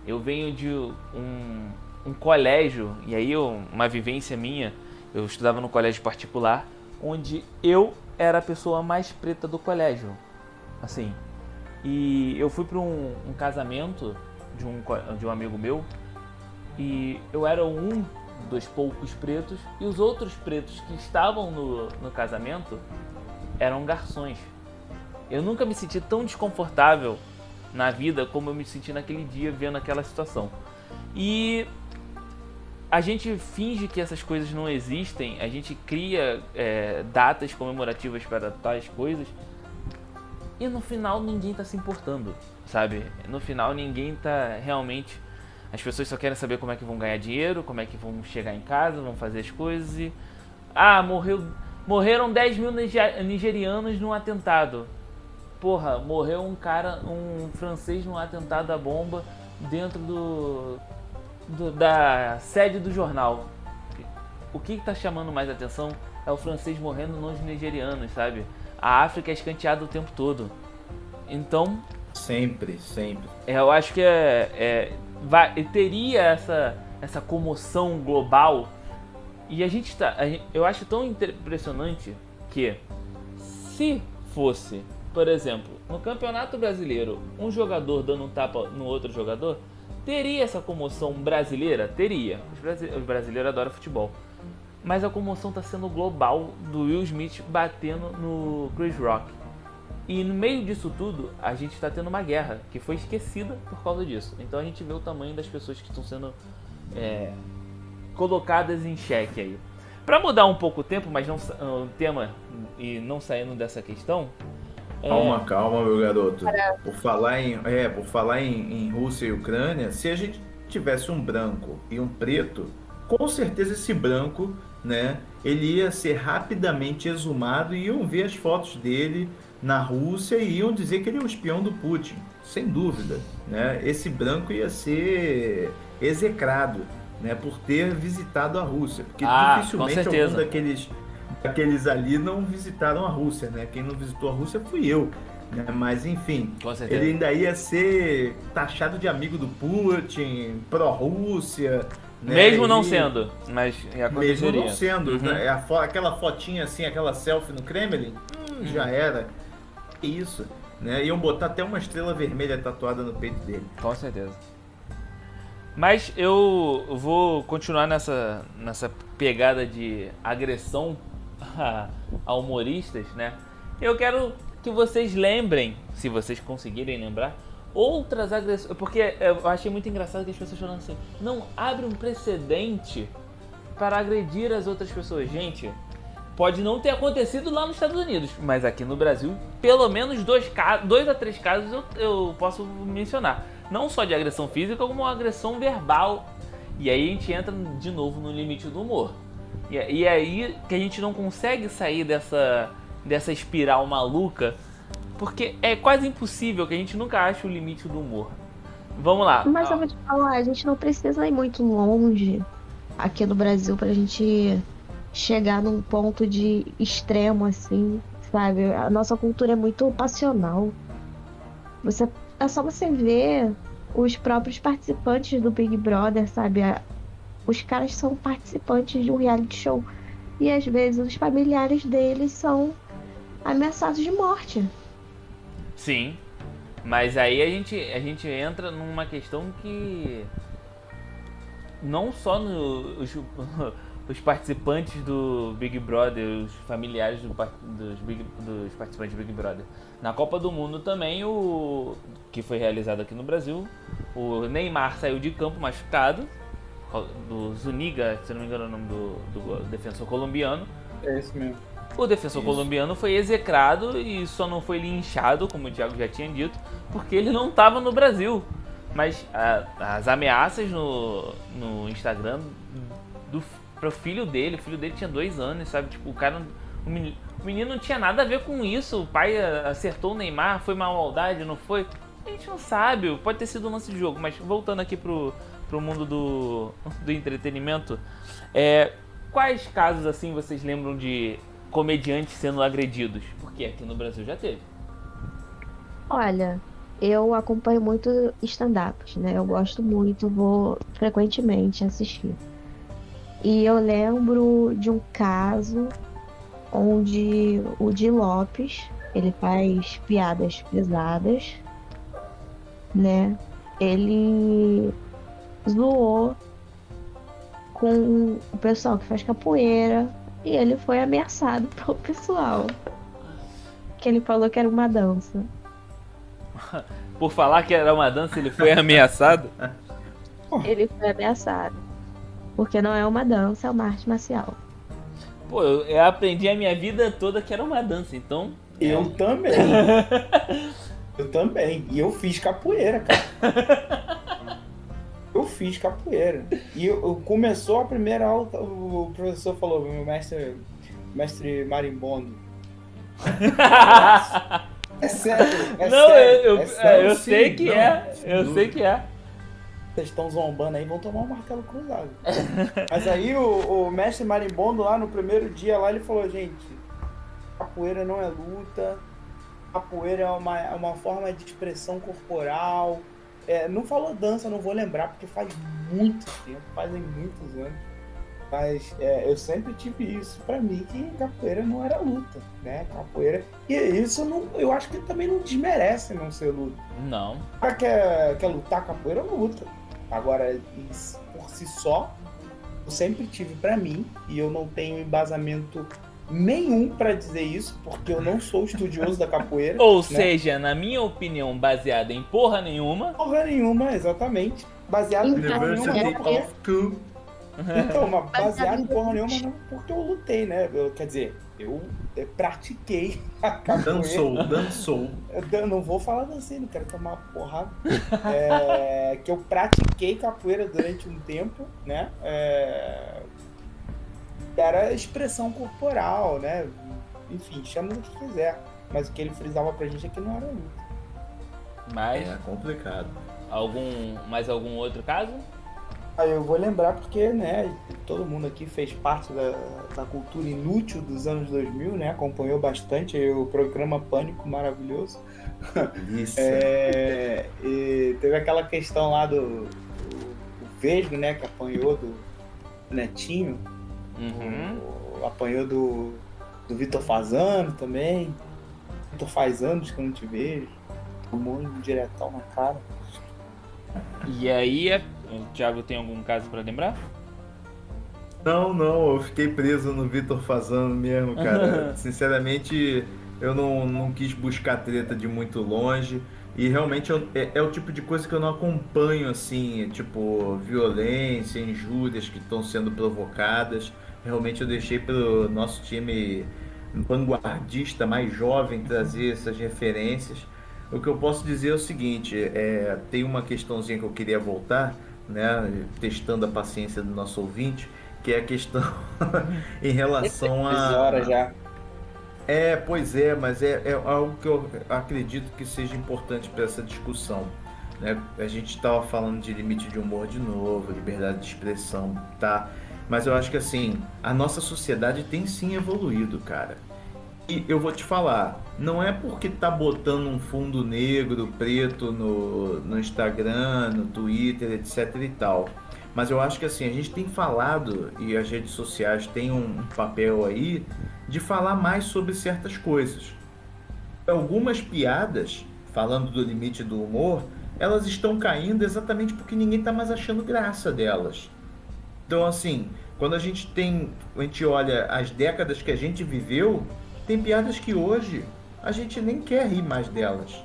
eu venho de um colégio, e aí uma vivência minha, eu estudava no colégio particular, onde eu era a pessoa mais preta do colégio, assim. E eu fui para um casamento de um amigo meu, e eu era um dos poucos pretos, e os outros pretos que estavam no casamento eram garçons. Eu nunca me senti tão desconfortável na vida como eu me senti naquele dia vendo aquela situação. E a gente finge que essas coisas não existem, a gente cria datas comemorativas para tais coisas, e no final ninguém tá se importando, sabe? No final ninguém tá realmente... As pessoas só querem saber como é que vão ganhar dinheiro, como é que vão chegar em casa, vão fazer as coisas e... morreram 10 mil nigerianos num atentado. Porra, morreu um francês num atentado à bomba dentro da sede do jornal. O que tá chamando mais atenção é o francês morrendo, não os nigerianos, sabe? A África é escanteada o tempo todo. Então... Sempre. Eu acho que teria essa comoção global. E eu acho tão impressionante que, se fosse, por exemplo, no Campeonato Brasileiro, um jogador dando um tapa no outro jogador, teria essa comoção brasileira? Teria. Os brasileiros adoram futebol. Mas a comoção está sendo global do Will Smith batendo no Chris Rock. E no meio disso tudo, a gente está tendo uma guerra que foi esquecida por causa disso. Então a gente vê o tamanho das pessoas que estão sendo colocadas em xeque aí. Para mudar um pouco o tempo, mas não o tema e não saindo dessa questão... Calma, meu garoto. Por falar em Rússia e Ucrânia, se a gente tivesse um branco e um preto, com certeza esse branco, né, ele ia ser rapidamente exumado e iam ver as fotos dele na Rússia e iam dizer que ele é um espião do Putin, sem dúvida, né? Esse branco ia ser execrado, né, por ter visitado a Rússia, porque dificilmente algum daqueles ali não visitaram a Rússia, né? Quem não visitou a Rússia fui eu, né? Mas enfim, ele ainda ia ser taxado de amigo do Putin, pró-Rússia, né? Mesmo não sendo, mas mesmo não sendo, uhum. Né? Aquela fotinha assim, aquela selfie no Kremlin, já era. Isso, né? Iam botar até uma estrela vermelha tatuada no peito dele. Com certeza. Mas eu vou continuar nessa pegada de agressão a humoristas, né? Eu quero que vocês lembrem, se vocês conseguirem lembrar, outras agressões. Porque eu achei muito engraçado que as pessoas falam assim: não abre um precedente para agredir as outras pessoas. Gente, pode não ter acontecido lá nos Estados Unidos, mas aqui no Brasil, pelo menos 2 a 3 casos eu posso mencionar. Não só de agressão física, como agressão verbal. E aí a gente entra de novo no limite do humor. E aí que a gente não consegue sair dessa espiral maluca, porque é quase impossível que a gente nunca ache o limite do humor. Vamos lá. Mas eu vou te falar, a gente não precisa ir muito longe aqui no Brasil pra gente chegar num ponto de extremo, assim, sabe? A nossa cultura é muito passional. É só você ver os próprios participantes do Big Brother, sabe? Os caras são participantes de um reality show. E às vezes os familiares deles são ameaçados de morte. Sim, mas aí a gente entra numa questão que não só os participantes do Big Brother, os familiares dos participantes do Big Brother. Na Copa do Mundo também, que foi realizado aqui no Brasil, o Neymar saiu de campo machucado, do Zuniga, se não me engano é o nome do defensor colombiano. É isso mesmo. O defensor Isso. colombiano foi execrado e só não foi linchado, como o Thiago já tinha dito, porque ele não estava no Brasil. Mas as ameaças no Instagram pro filho dele, o filho dele tinha 2 anos, sabe? Tipo, o menino não tinha nada a ver com isso. O pai acertou o Neymar, foi uma maldade, não foi? A gente não sabe, pode ter sido um lance de jogo. Mas voltando aqui pro mundo do entretenimento, quais casos assim vocês lembram de comediantes sendo agredidos? Porque aqui no Brasil já teve. Olha, eu acompanho muito stand-ups, né? Eu gosto muito, vou frequentemente assistir. E eu lembro de um caso onde o Di Lopes, ele faz piadas pesadas, né? Ele zoou com o pessoal que faz capoeira e ele foi ameaçado pelo pessoal. Que ele falou que era uma dança. Por falar que era uma dança, ele foi ameaçado? Ele foi ameaçado. Porque não é uma dança, é uma arte marcial. Pô, eu aprendi a minha vida toda que era uma dança, então... Eu também. Eu também. E eu fiz capoeira, cara. Eu fiz capoeira. E começou a primeira aula, o professor falou, meu mestre marimbondo. É sério. Não, sério, eu sim, sei que não, é. sem Eu dúvida. sei que é. Vocês estão zombando aí, vão tomar um martelo cruzado. Mas aí o mestre marimbondo lá no primeiro dia lá, ele falou, gente, capoeira não é luta, capoeira é uma forma de expressão corporal. Não falou dança, não vou lembrar, porque faz muito tempo, fazem muitos anos. Mas eu sempre tive isso pra mim, que capoeira não era luta, né? Capoeira. E isso eu acho que também não desmerece não ser luta. Não. O cara quer lutar capoeira, luta. Agora, por si só, eu sempre tive pra mim, e eu não tenho embasamento nenhum pra dizer isso, porque eu não sou estudioso da capoeira. Ou né? seja, na minha opinião, baseada em porra nenhuma. Porra nenhuma, exatamente. Baseado em porra nenhuma, não, University porque... of Cool. Então, mas baseado em porra nenhuma, não, porque eu lutei, né? Quer dizer, eu pratiquei a capoeira. Dançou. Eu não vou falar dancei, não quero tomar uma porrada. Que eu pratiquei capoeira durante um tempo, né? Era expressão corporal, né? Enfim, chama do que quiser. Mas o que ele frisava pra gente é que não era luta. Mas É complicado. mais algum outro caso? Aí eu vou lembrar porque, né, todo mundo aqui fez parte da cultura inútil dos anos 2000, né, acompanhou bastante o programa Pânico maravilhoso. Isso. E teve aquela questão lá do Vesgo, né, que apanhou do Netinho, apanhou do Vitor Fazano também, Vitor faz anos que eu não te vejo, tomou um diretão na cara. E aí, o Thiago tem algum caso pra lembrar? Não, eu fiquei preso no Vitor Fazano mesmo, cara. Sinceramente, eu não quis buscar treta de muito longe. E realmente é o tipo de coisa que eu não acompanho, assim, tipo, violência, injúrias que estão sendo provocadas. Realmente eu deixei pro nosso time vanguardista mais jovem trazer essas referências. O que eu posso dizer é o seguinte, tem uma questãozinha que eu queria voltar, né, testando a paciência do nosso ouvinte, que é a questão em relação a... horas já. Pois é, mas é algo que eu acredito que seja importante para essa discussão, né? A gente estava falando de limite de humor de novo, liberdade de expressão, tá? Mas eu acho que assim, a nossa sociedade tem sim evoluído, cara. E eu vou te falar, não é porque tá botando um fundo negro, preto no Instagram, no Twitter, etc e tal. Mas eu acho que assim, a gente tem falado, e as redes sociais têm um papel aí, de falar mais sobre certas coisas. Algumas piadas, falando do limite do humor, elas estão caindo exatamente porque ninguém tá mais achando graça delas. Então assim, quando a gente olha as décadas que a gente viveu, tem piadas que hoje a gente nem quer rir mais delas,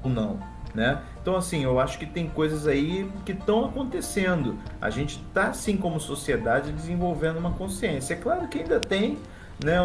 ou não, né? Então assim, eu acho que tem coisas aí que estão acontecendo. A gente está, assim como sociedade, desenvolvendo uma consciência. É claro que ainda tem, né,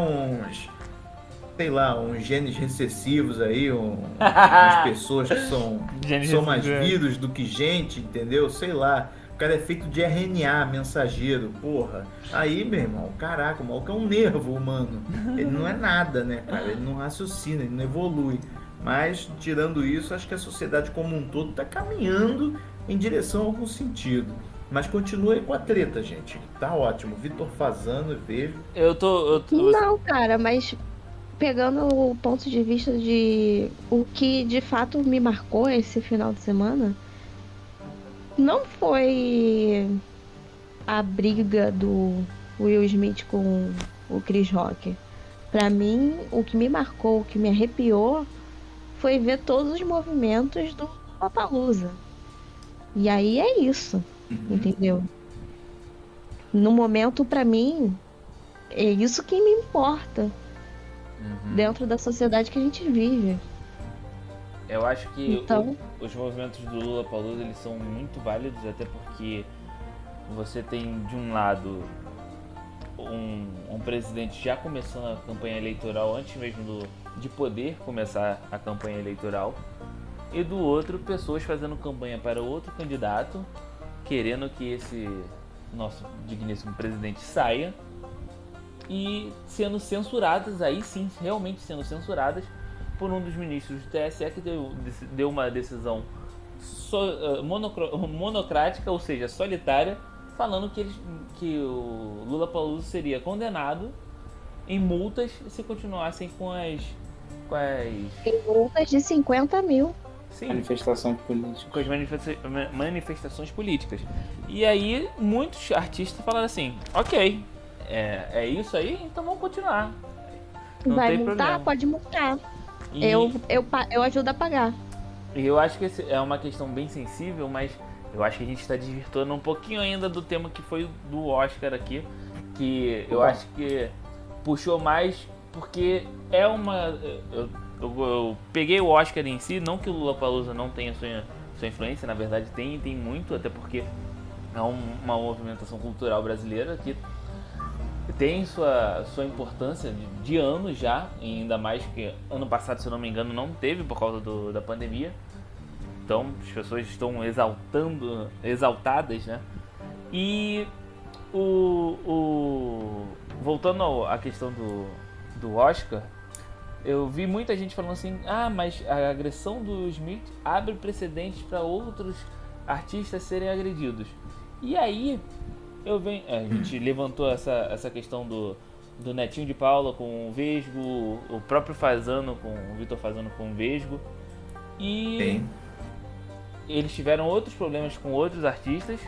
sei lá, uns genes recessivos aí, umas pessoas que são mais vírus do que gente, entendeu? Sei lá. O cara é feito de RNA, mensageiro, porra. Aí, meu irmão, caraca, o maluco é um nervo humano. Ele não é nada, né, cara? Ele não raciocina, ele não evolui. Mas, tirando isso, acho que a sociedade como um todo tá caminhando em direção a algum sentido. Mas continua aí com a treta, gente. Tá ótimo. Vitor Fasano, eu vejo. Não, cara, mas pegando o ponto de vista de o que de fato me marcou esse final de semana, não foi a briga do Will Smith com o Chris Rock. Pra mim, o que me marcou, o que me arrepiou, foi ver todos os movimentos do Lollapalooza. E aí é isso, entendeu? No momento, pra mim, é isso que me importa dentro da sociedade que a gente vive. Eu acho que Então, os movimentos do Lollapalooza, eles são muito válidos, até porque você tem, de um lado, um presidente já começando a campanha eleitoral antes mesmo de poder começar a campanha eleitoral, e do outro, pessoas fazendo campanha para outro candidato, querendo que esse nosso digníssimo presidente saia, e sendo censuradas, aí sim, realmente sendo censuradas, por um dos ministros do TSE que deu uma decisão monocrática, ou seja, solitária, falando que o Lollapalooza seria condenado em multas se continuassem com as tem multas de 50 mil. sim, Manifestação política. com as manifestações políticas. E aí muitos artistas falaram assim, ok, é isso aí, então vamos continuar. Não Vai tem multar? problema. Pode multar. E Eu ajudo a pagar. eu acho que esse é uma questão bem sensível, mas eu acho que a gente está desvirtuando um pouquinho ainda do tema que foi do Oscar aqui, que eu acho que puxou mais porque é uma... Eu peguei o Oscar em si, não que o Lollapalooza não tenha sua influência, na verdade tem muito, até porque é uma movimentação cultural brasileira que tem sua importância de anos já, e ainda mais que ano passado, se eu não me engano, não teve por causa da pandemia. Então as pessoas estão exaltadas, né? E voltando à questão do Oscar, eu vi muita gente falando assim, mas a agressão do Smith abre precedentes para outros artistas serem agredidos. E aí a gente levantou essa questão do Netinho de Paula com o Vesgo, o próprio Fasano o Vitor Fasano com o Vesgo. E Tem. eles tiveram outros problemas com outros artistas.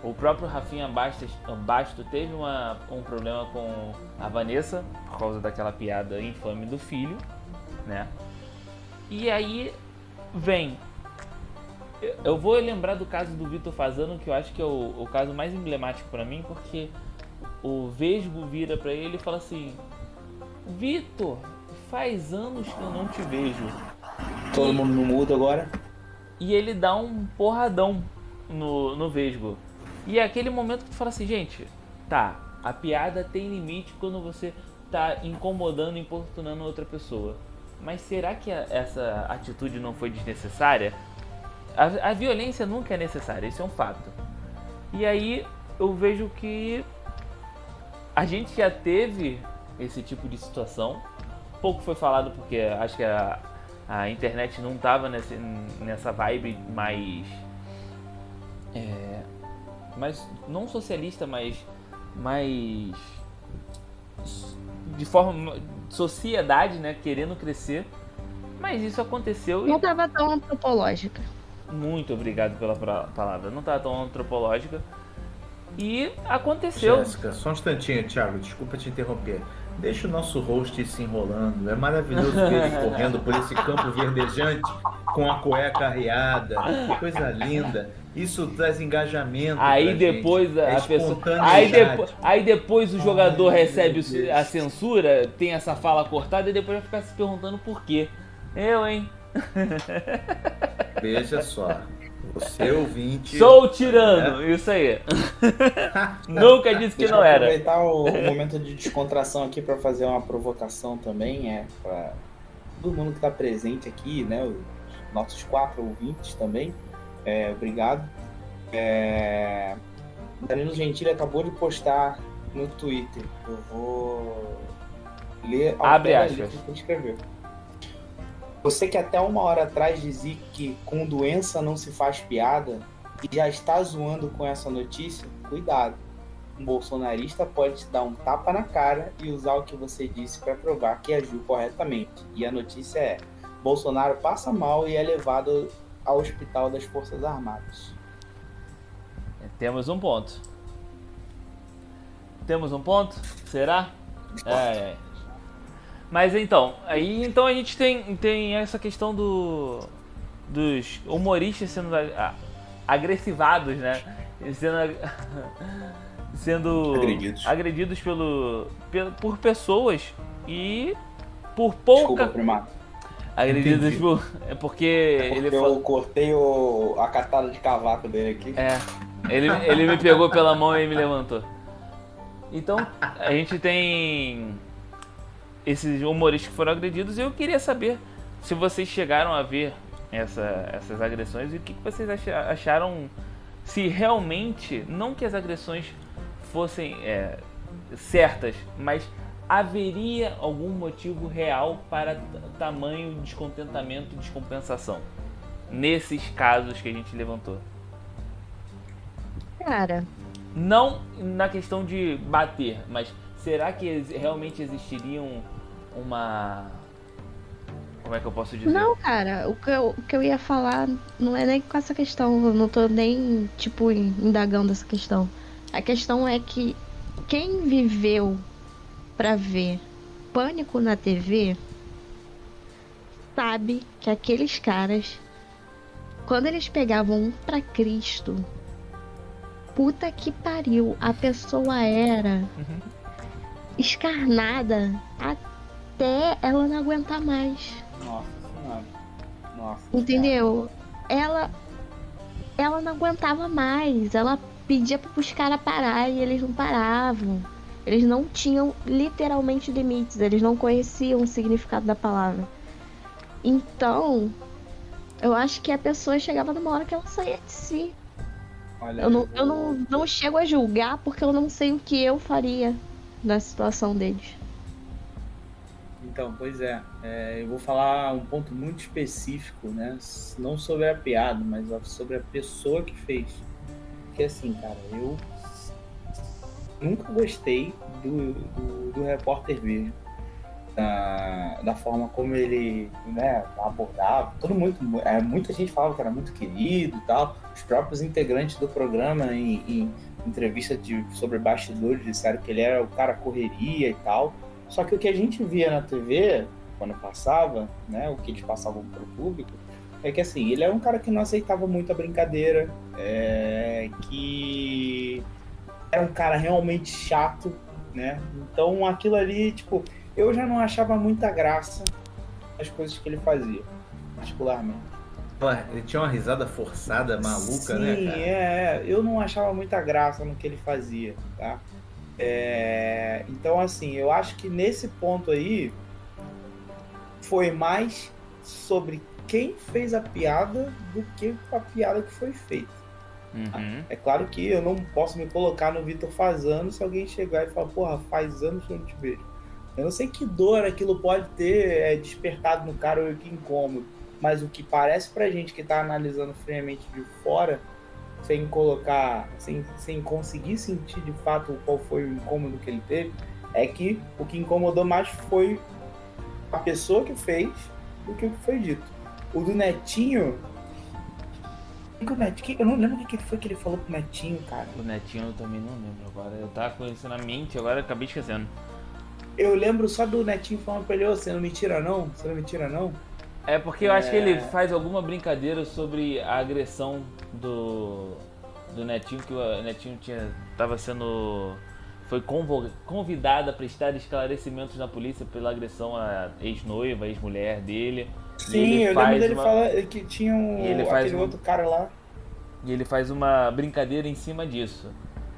O próprio Rafinha Basto teve um problema com a Vanessa por causa daquela piada infame do filho, né? E aí eu vou lembrar do caso do Vitor Fasano, que eu acho que é o caso mais emblemático pra mim, porque o Vesgo vira pra ele e fala assim: Vitor, faz anos que eu não te vejo. Todo mundo no mudo agora. E ele dá um porradão no Vesgo. E é aquele momento que tu fala assim, gente, tá, a piada tem limite quando você tá incomodando, importunando outra pessoa. Mas será que essa atitude não foi desnecessária? A violência nunca é necessária, isso é um fato. E aí eu vejo que a gente já teve esse tipo de situação. Pouco foi falado porque acho que a internet não estava nessa vibe mais não socialista, mas de forma sociedade, né, querendo crescer. Mas isso aconteceu. Não estava tão antropológica. Muito obrigado pela palavra. Não estava tão antropológica. E aconteceu. Jéssica, só um instantinho, Thiago, desculpa te interromper. Deixa o nosso host ir se enrolando. É maravilhoso ver ele correndo por esse campo verdejante com a cueca arriada. Que coisa linda. Isso traz engajamento. Aí depois a pessoa. Aí depois o jogador recebe a censura, tem essa fala cortada e depois vai ficar se perguntando por quê. Eu, hein? Veja só. Você ouvinte. Sou tirano, isso aí. Nunca disse que Deixa não eu era. aproveitar o momento de descontração aqui para fazer uma provocação também, para todo mundo que está presente aqui, né? Os nossos 4 ouvintes também. Obrigado. Danilo Gentili acabou de postar no Twitter. Eu vou ler ao Abre pé da aspas. letra que ele escreveu. Você que até 1 hora atrás dizia que com doença não se faz piada e já está zoando com essa notícia, cuidado. Um bolsonarista pode te dar um tapa na cara e usar o que você disse para provar que agiu corretamente. E a notícia é: Bolsonaro passa mal e é levado ao hospital das Forças Armadas. Temos um ponto. Temos um ponto? Será? Mas então, a gente tem essa questão dos humoristas sendo agressivados, né? Sendo agredidos por pessoas e por pouca... Desculpa, primato. Agredidos por... É porque ele eu cortei a catada de cavaco dele aqui. Ele me pegou pela mão e me levantou. Então, a gente tem esses humoristas que foram agredidos e eu queria saber se vocês chegaram a ver essas agressões e o que vocês acharam, se realmente, não que as agressões fossem certas, mas haveria algum motivo real para tamanho descontentamento e descompensação nesses casos que a gente levantou. Cara, Não na questão de bater, mas será que realmente existiriam uma... Como é que eu posso dizer? não, cara, o que eu ia falar não é nem com essa questão, eu não tô nem, tipo, indagando essa questão. A questão é que quem viveu pra ver Pânico na TV sabe que aqueles caras, quando eles pegavam um pra Cristo, puta que pariu, a pessoa era escarnada até ela não aguentar mais. Nossa senhora. Nossa. Entendeu? Ela não aguentava mais. Ela pedia pros caras parar e eles não paravam. Eles não tinham literalmente limites. Eles não conheciam o significado da palavra. Então, eu acho que a pessoa chegava numa hora que ela saía de si. Olha, Eu não chego a julgar porque eu não sei o que eu faria na situação deles. Então, pois eu vou falar um ponto muito específico, né? Não sobre a piada, mas sobre a pessoa que fez. Porque assim, cara, eu nunca gostei do Repórter Veja. Da forma como ele, né, abordava. Muita gente falava que era muito querido e tal. Os próprios integrantes do programa, em entrevista sobre bastidores, disseram que ele era o cara correria e tal. Só que o que a gente via na TV, quando passava, né, o que eles passavam para o público, é que assim, ele era um cara que não aceitava muito a brincadeira, que era um cara realmente chato, né? Então aquilo ali, tipo, eu já não achava muita graça nas coisas que ele fazia, particularmente. Ele tinha uma risada forçada, maluca, Sim, né, cara? eu não achava muita graça no que ele fazia, tá? Então, assim, eu acho que nesse ponto aí foi mais sobre quem fez a piada do que a piada que foi feita. É claro que eu não posso me colocar no Vitor Fasano se alguém chegar e falar, porra, faz anos que eu não te vejo. Eu não sei que dor aquilo pode ter despertado no cara ou que incômodo, mas o que parece pra gente que tá analisando friamente de fora, sem colocar, sem conseguir sentir de fato qual foi o incômodo que ele teve, é que o que incomodou mais foi a pessoa que fez do que o que foi dito. O do Netinho, eu não lembro o que foi que ele falou pro Netinho, cara. O Netinho eu também não lembro agora. Eu tava com isso na mente, agora eu acabei esquecendo. Eu lembro só do Netinho falando pra ele, você não me tira não? Você não me tira não? É porque eu acho que ele faz alguma brincadeira sobre a agressão do Netinho, que o Netinho foi convidado a prestar esclarecimentos na polícia pela agressão à ex-noiva, ex-mulher dele. Sim, eu lembro dele falar que tinha aquele outro cara lá. E ele faz uma brincadeira em cima disso,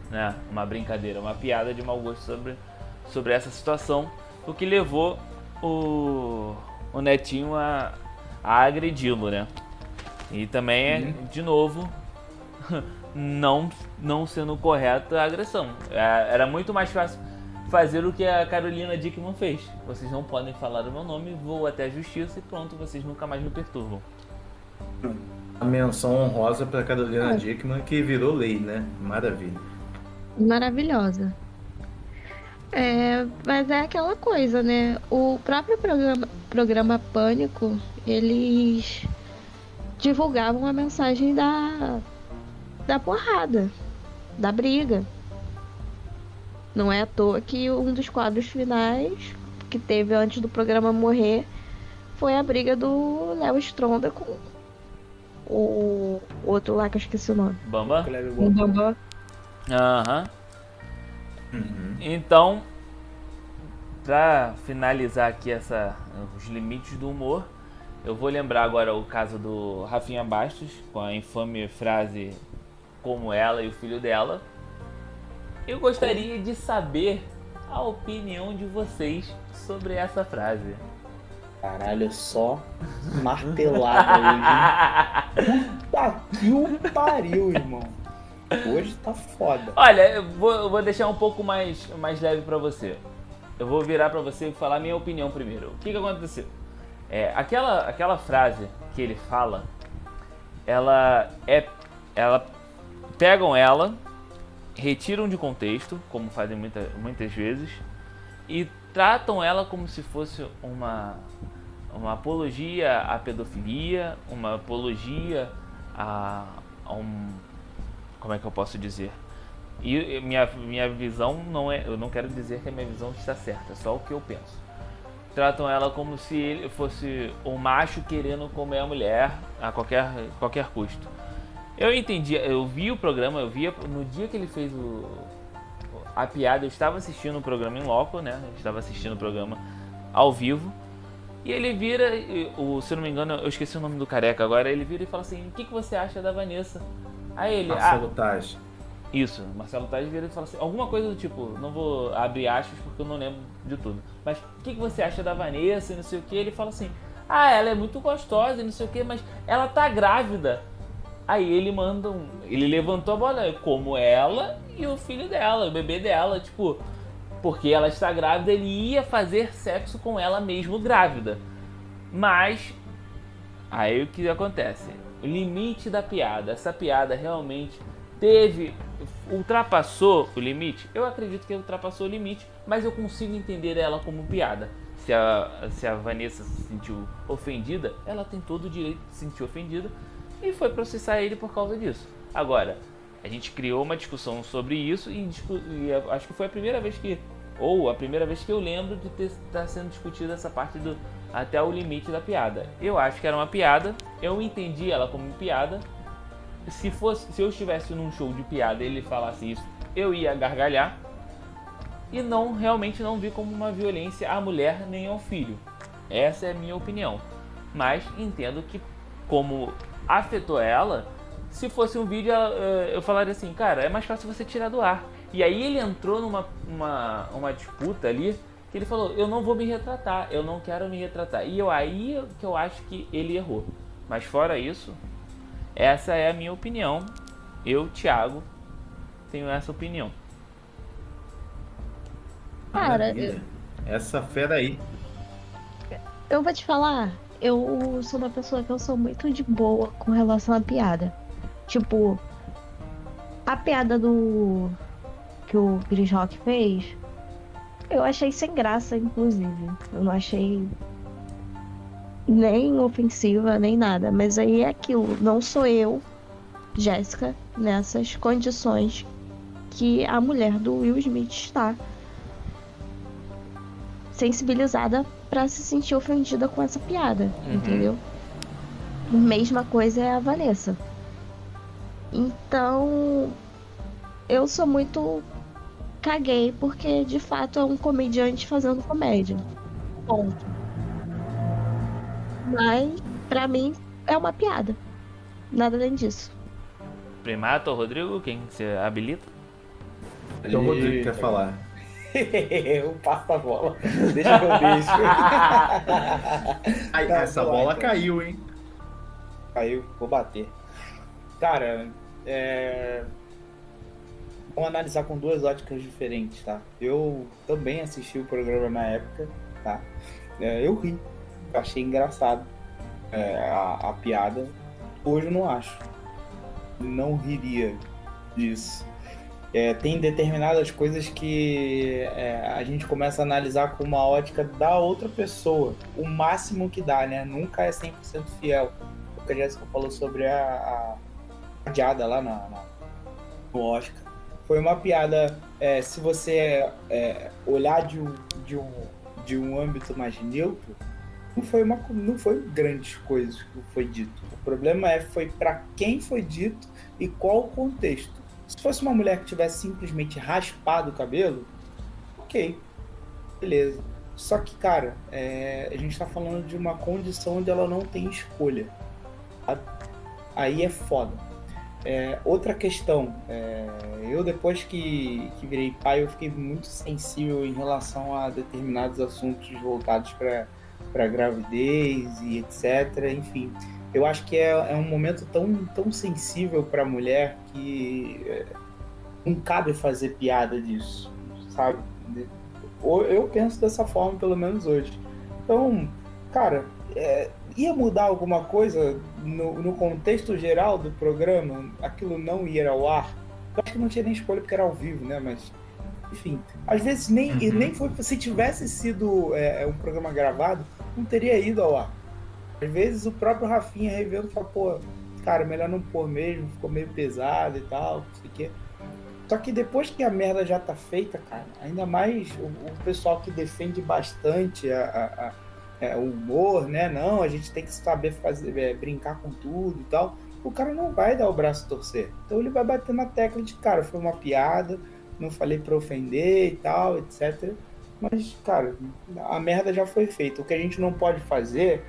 né? Uma brincadeira, uma piada de mau gosto sobre essa situação, o que levou o Netinho a agredi-lo, né? E também, de novo, não sendo correta a agressão. Era muito mais fácil fazer o que a Carolina Dickman fez. Vocês não podem falar o meu nome, vou até a justiça e pronto, vocês nunca mais me perturbam. A menção honrosa para Carolina Dickman, que virou lei, né? Maravilha. Maravilhosa. Mas é aquela coisa, né? O próprio programa Pânico, eles divulgavam a mensagem da porrada, da briga. Não é à toa que um dos quadros finais que teve antes do programa morrer foi a briga do Léo Stronda com o outro lá que eu esqueci o nome. Bamba? O Bambam. Aham. Então, pra finalizar aqui os limites do humor, eu vou lembrar agora o caso do Rafinha Bastos, com a infame frase "como ela e o filho dela". Eu gostaria de saber a opinião de vocês sobre essa frase. Caralho, só martelada hoje. Puta que o pariu, irmão. Hoje tá foda. Olha, eu vou deixar um pouco mais leve pra você. Eu vou virar pra você e falar minha opinião primeiro. O que aconteceu? Aquela frase que ele fala, ela pegam ela, retiram de contexto, como fazem muitas vezes, e tratam ela como se fosse uma apologia à pedofilia, uma apologia a um... Como é que eu posso dizer? E minha visão não é... Eu não quero dizer que a minha visão está certa, é só o que eu penso. Tratam ela como se ele fosse um macho querendo comer a mulher a qualquer custo. Eu entendi, eu vi o programa, no dia que ele fez a piada, eu estava assistindo o programa em loco, né? Eu estava assistindo o programa ao vivo. E ele vira, se eu não me engano, eu esqueci o nome do careca agora, ele vira e fala assim: o que você acha da Vanessa? Aí ele... Marcelo Taz. Isso, Marcelo Taz vira e fala assim, alguma coisa do tipo, não vou abrir aspas porque eu não lembro de tudo, mas o que você acha da Vanessa e não sei o que? Ele fala assim, ela é muito gostosa e não sei o que, mas ela tá grávida. Aí ele levantou a bola, como ela e o filho dela, o bebê dela, tipo, porque ela está grávida, ele ia fazer sexo com ela mesmo grávida. Mas, aí o que acontece? O limite da piada, essa piada realmente ultrapassou o limite? Eu acredito que ultrapassou o limite, mas eu consigo entender ela como piada. Se a Vanessa se sentiu ofendida, ela tem todo o direito de se sentir ofendida e foi processar ele por causa disso. Agora, a gente criou uma discussão sobre isso e acho que foi a primeira vez que eu lembro de estar sendo discutida essa parte até o limite da piada. Eu acho que era uma piada, eu entendi ela como piada. Se eu estivesse num show de piada e ele falasse isso, eu ia gargalhar. E realmente não vi como uma violência à mulher nem ao filho. Essa é a minha opinião. Mas entendo que, como afetou ela, se fosse um vídeo eu falaria assim, cara, é mais fácil você tirar do ar. E aí ele entrou numa disputa ali, que ele falou, eu não vou me retratar, eu não quero me retratar. E aí que eu acho que ele errou. Mas fora isso, essa é a minha opinião. Eu, Thiago, tenho essa opinião. Cara, essa fera aí. eu vou te falar, eu sou uma pessoa que eu sou muito de boa com relação à piada. Tipo, a piada que o Chris Rock fez, eu achei sem graça, inclusive. Eu não achei nem ofensiva, nem nada. Mas aí é aquilo, não sou eu, Jéssica, nessas condições que a mulher do Will Smith está sensibilizada pra se sentir ofendida com essa piada, entendeu? Mesma coisa é a Vanessa. Então, eu sou muito caguei, porque de fato é um comediante fazendo comédia. Ponto. Mas, pra mim, é uma piada. Nada além disso. Primata ou Rodrigo? Quem você habilita? Então o Rodrigo quer falar. Eu passo a bola. Deixa que eu deixo. Ai, Não, essa vou lá, bola então. caiu, hein? Caiu, vou bater. Cara, vamos analisar com duas óticas diferentes, tá? Eu também assisti o programa na época, tá? Eu ri, achei engraçado a piada. Hoje eu não acho. Não riria disso. Tem determinadas coisas que a gente começa a analisar com uma ótica da outra pessoa. O máximo que dá, né? Nunca é 100% fiel. O que a Jéssica falou sobre a piada lá no Oscar. Foi uma piada, se você olhar de um âmbito mais neutro, não foi grandes coisas que foi dito. O problema foi para quem foi dito e qual o contexto. Se fosse uma mulher que tivesse simplesmente raspado o cabelo, ok, beleza. Só que, cara, a gente tá falando de uma condição onde ela não tem escolha. Aí é foda. Outra questão, eu depois que virei pai, eu fiquei muito sensível em relação a determinados assuntos voltados para gravidez e etc. Enfim, eu acho que é um momento tão sensível para a mulher que não cabe fazer piada disso, sabe? Eu penso dessa forma, pelo menos hoje. Então, cara, ia mudar alguma coisa no contexto geral do programa? Aquilo não ia ao ar? Eu acho que não tinha nem escolha porque era ao vivo, né? Mas, enfim, às vezes nem foi. Se tivesse sido um programa gravado, não teria ido ao ar. Às vezes o próprio Rafinha revendo fala, pô, cara, melhor não pôr mesmo, ficou meio pesado e tal, não sei o quê. Só que depois que a merda já tá feita, cara, ainda mais o pessoal que defende bastante o humor, né? Não, a gente tem que saber brincar com tudo e tal. O cara não vai dar o braço a torcer. Então ele vai bater na tecla de, cara, foi uma piada, não falei pra ofender e tal, etc. Mas, cara, a merda já foi feita. O que a gente não pode fazer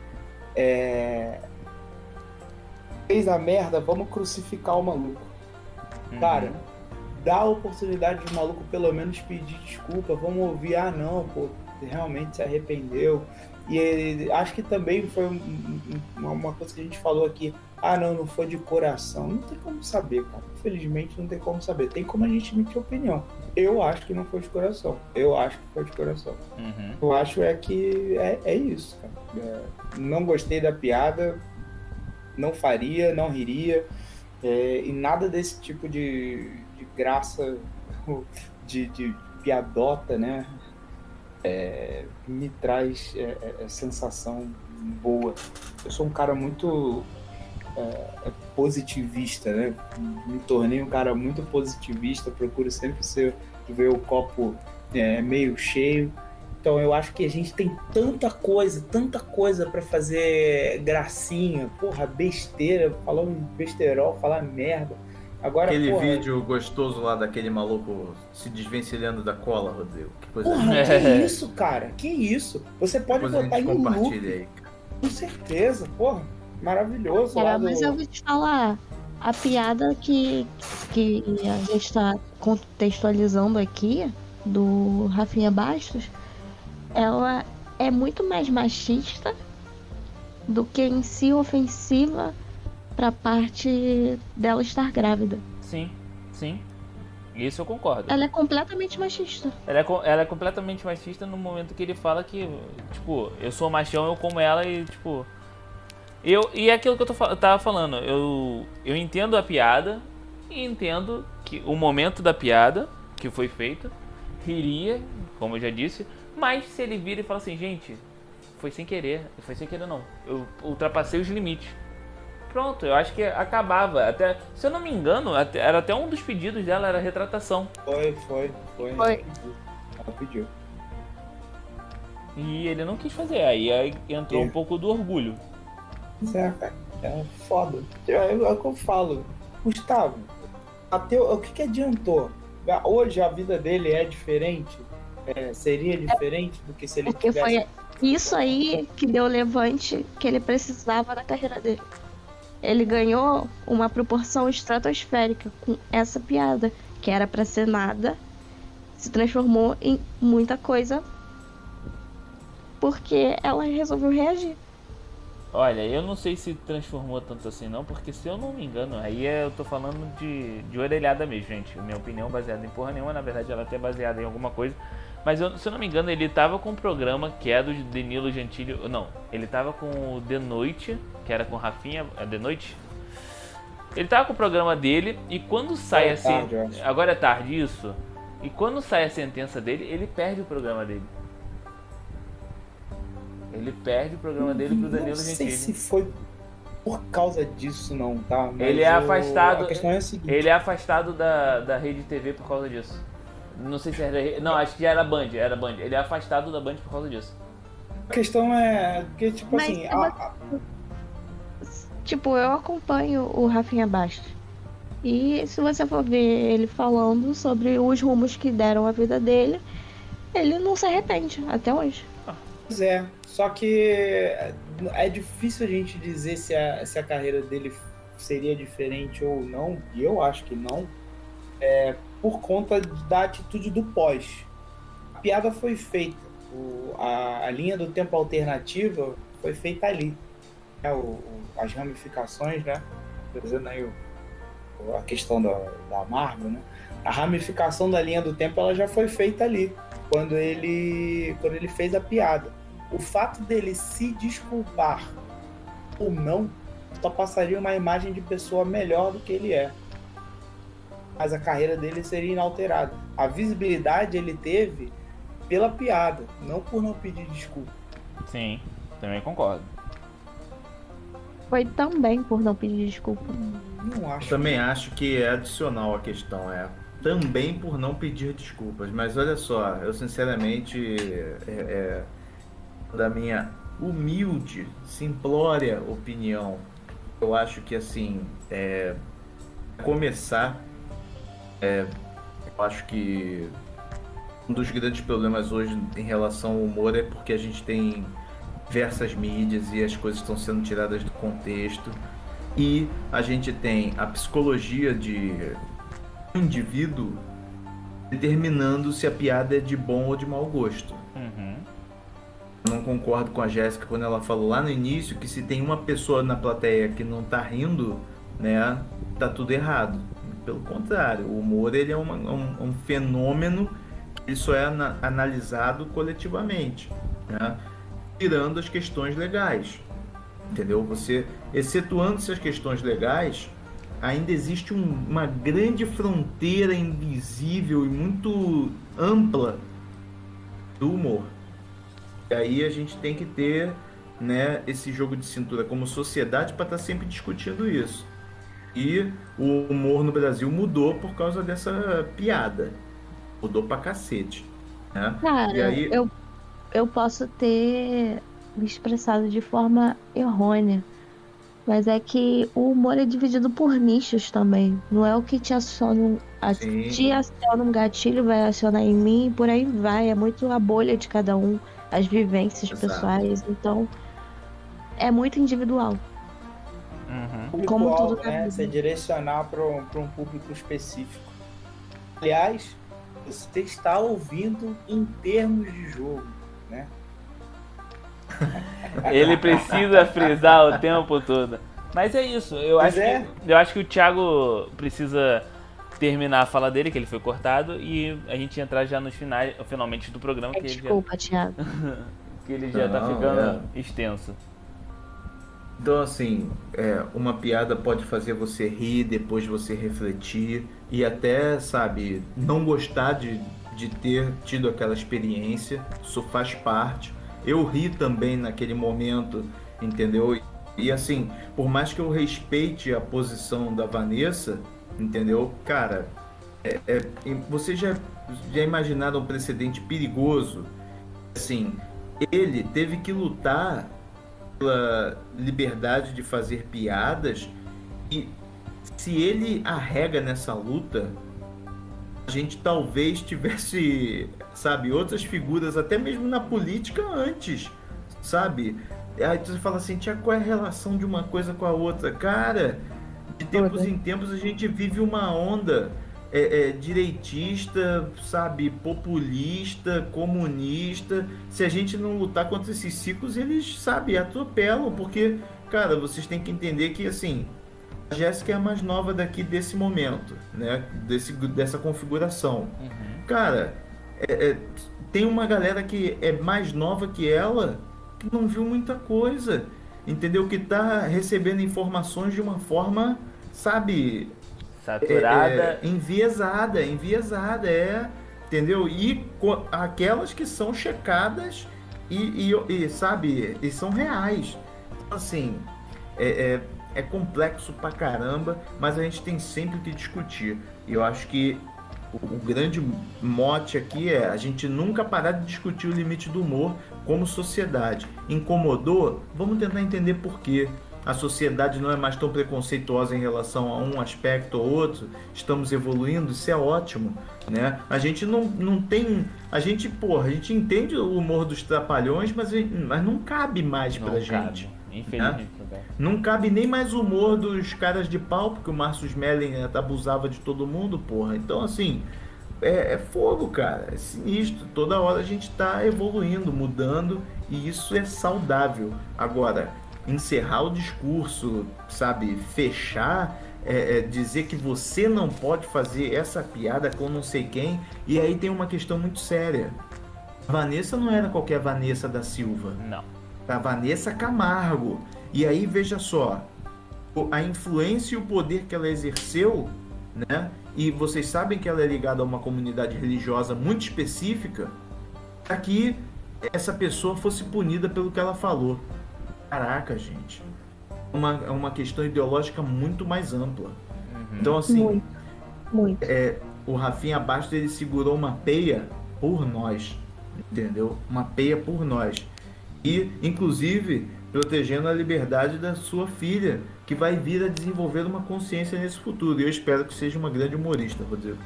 fez a merda, vamos crucificar o maluco. Cara, dá a oportunidade de o maluco pelo menos pedir desculpa, vamos ouvir, não, pô, realmente se arrependeu. E acho que também foi uma coisa que a gente falou aqui, não foi de coração. Não tem como saber, cara. Infelizmente não tem como saber. Tem como a gente emitir opinião. Eu acho que não foi de coração. Eu acho que foi de coração. Eu acho que é isso, cara. Não gostei da piada, não faria, não riria. E nada desse tipo de graça, de piadota, né? Me traz sensação boa. Eu sou um cara muito positivista, né? Me tornei um cara muito positivista, procuro sempre ver o copo meio cheio. Então eu acho que a gente tem tanta coisa para fazer gracinha, porra, besteira, falando besterol, falar merda. Agora, aquele vídeo gostoso lá daquele maluco se desvencilhando da cola, Rodrigo. Que coisa que isso, cara? Que isso? Você pode depois botar em loop. compartilha aí. Com certeza, porra. Maravilhoso. Cara, mas eu vou te falar, a piada que a gente tá contextualizando aqui, do Rafinha Bastos, ela é muito mais machista do que em si ofensiva pra parte dela estar grávida. Sim. Isso eu concordo. Ela é completamente machista. Ela é completamente machista no momento que ele fala que, tipo, eu sou machão, eu como ela e, tipo... E é aquilo que eu tava falando. Eu entendo a piada e entendo que o momento da piada que foi feita, riria, como eu já disse, mas se ele vira e fala assim, gente, foi sem querer não, eu ultrapassei os limites. Pronto, eu acho que acabava. Até, se eu não me engano, era até um dos pedidos dela, era retratação. Foi. Ela pediu. E ele não quis fazer, aí entrou um pouco do orgulho. É foda. É o que eu falo. Gustavo, o que adiantou? Hoje a vida dele é diferente? Seria diferente do que se ele Porque tivesse... foi isso aí que deu o levante que ele precisava na carreira dele. ele ganhou uma proporção estratosférica com essa piada, que era pra ser nada, se transformou em muita coisa porque ela resolveu reagir. Olha, eu não sei se transformou tanto assim não, porque se eu não me engano, aí eu tô falando de orelhada mesmo, gente. Minha opinião baseada em porra nenhuma, na verdade ela é até baseada em alguma coisa. Mas se eu não me engano, ele tava com um programa que é do Danilo Gentili. Não, ele tava com o The Noite, que era com Rafinha. É The Noite? Ele tava com o programa dele e quando sai assim. Agora é tarde, isso. E quando sai a sentença dele, ele perde o programa dele. Ele perde o programa dele pro Danilo Gentili. Não sei se foi por causa disso não, tá? Mas ele é afastado. A questão é a seguinte. Ele é afastado da Rede TV por causa disso. Não sei se era. Não, acho que já era Band. Ele é afastado da Band por causa disso. A questão é que, tipo Mas assim. Tipo, eu acompanho o Rafinha Bastos. E se você for ver ele falando sobre os rumos que deram a vida dele, ele não se arrepende até hoje. Pois é, só que é difícil a gente dizer se a carreira dele seria diferente ou não, e eu acho que não, por conta da atitude do pós. A piada foi feita, a linha do tempo alternativa foi feita ali. As ramificações, né? Trazendo aí a questão da Marvel, né? A ramificação da linha do tempo ela já foi feita ali, quando ele fez a piada. O fato dele se desculpar ou não só passaria uma imagem de pessoa melhor do que ele é. Mas a carreira dele seria inalterada. A visibilidade ele teve pela piada, não por não pedir desculpa. Sim, também concordo. Foi também por não pedir desculpa. Não acho. Também acho que é adicional a questão, também por não pedir desculpas. Mas olha só, eu sinceramente, da minha humilde, simplória opinião, eu acho que assim, começar, eu acho que um dos grandes problemas hoje em relação ao humor é porque a gente tem diversas mídias e as coisas estão sendo tiradas do contexto, e a gente tem a psicologia de um indivíduo determinando se a piada é de bom ou de mau gosto. Eu não concordo com a Jéssica quando ela falou lá no início que se tem uma pessoa na plateia que não tá rindo, né, tá tudo errado. Pelo contrário, o humor ele é um fenômeno que só é analisado coletivamente, né, tirando as questões legais, entendeu? Você, excetuando-se as questões legais, ainda existe uma grande fronteira invisível e muito ampla do humor. E aí a gente tem que ter, né, esse jogo de cintura como sociedade para estar sempre discutindo isso. E o humor no Brasil mudou por causa dessa piada. Mudou pra cacete, né? Cara, E aí... eu posso ter me expressado de forma errônea, mas é que o humor é dividido por nichos também. Não é o que te aciona um gatilho, vai acionar em mim e por aí vai. É muito a bolha de cada um, as vivências pessoais. Então, é muito individual. Como tudo na vida. Você direcionar para um público específico. Aliás, você está ouvindo em termos de jogo, né? Ele precisa frisar o tempo todo. Mas é isso. Eu acho que o Thiago precisa terminar a fala dele, que ele foi cortado, e a gente entrar já nos finalmente do programa. Que desculpa, Thiago. Que ele já tá ficando extenso. Então, assim, uma piada pode fazer você rir, depois você refletir e até, sabe, não gostar de ter tido aquela experiência. Isso faz parte. Eu ri também naquele momento, entendeu? E assim, por mais que eu respeite a posição da Vanessa, entendeu? Cara, você já imaginaram um precedente perigoso? Assim, ele teve que lutar pela liberdade de fazer piadas, e se ele arrega nessa luta, a gente talvez tivesse, sabe, outras figuras, até mesmo na política antes, sabe, Aí você fala assim, tia, qual é a relação de uma coisa com a outra? Cara, de tempos em tempos a gente vive uma onda direitista, sabe, populista, comunista. Se a gente não lutar contra esses ciclos, eles, sabe, atropelam, porque, cara, vocês têm que entender que, assim, a Jéssica é a mais nova daqui desse momento, né, dessa configuração. Cara, tem uma galera que é mais nova que ela, que não viu muita coisa, entendeu? Que tá recebendo informações de uma forma, sabe... Saturada. Enviesada, entendeu? E aquelas que são checadas e sabe, e são reais. Então, assim, é complexo pra caramba, mas a gente tem sempre que discutir. E eu acho que o grande mote aqui é a gente nunca parar de discutir o limite do humor como sociedade. Incomodou? Vamos tentar entender por quê. A sociedade não é mais tão preconceituosa em relação a um aspecto ou outro, estamos evoluindo, isso é ótimo, né? A gente não tem... A gente entende o humor dos trapalhões, mas não cabe mais pra gente. Infelizmente. Né? Não cabe nem mais o humor dos caras de pau, porque o Márcio Smelling abusava de todo mundo, porra. Então, assim, é fogo, cara, é sinistro. Toda hora a gente tá evoluindo, mudando, e isso é saudável. Agora... encerrar o discurso, sabe, fechar, dizer que você não pode fazer essa piada com não sei quem, e aí tem uma questão muito séria. A Vanessa não era qualquer Vanessa da Silva. Não. A Vanessa Camargo. E aí, veja só, a influência e o poder que ela exerceu, né, e vocês sabem que ela é ligada a uma comunidade religiosa muito específica, para que essa pessoa fosse punida pelo que ela falou. Caraca, gente. É uma questão ideológica muito mais ampla. Então, assim... Muito. O Rafinha Bastos, ele segurou uma peia por nós. Entendeu? Uma peia por nós. E, inclusive, protegendo a liberdade da sua filha, que vai vir a desenvolver uma consciência nesse futuro. E eu espero que seja uma grande humorista, Rodrigo.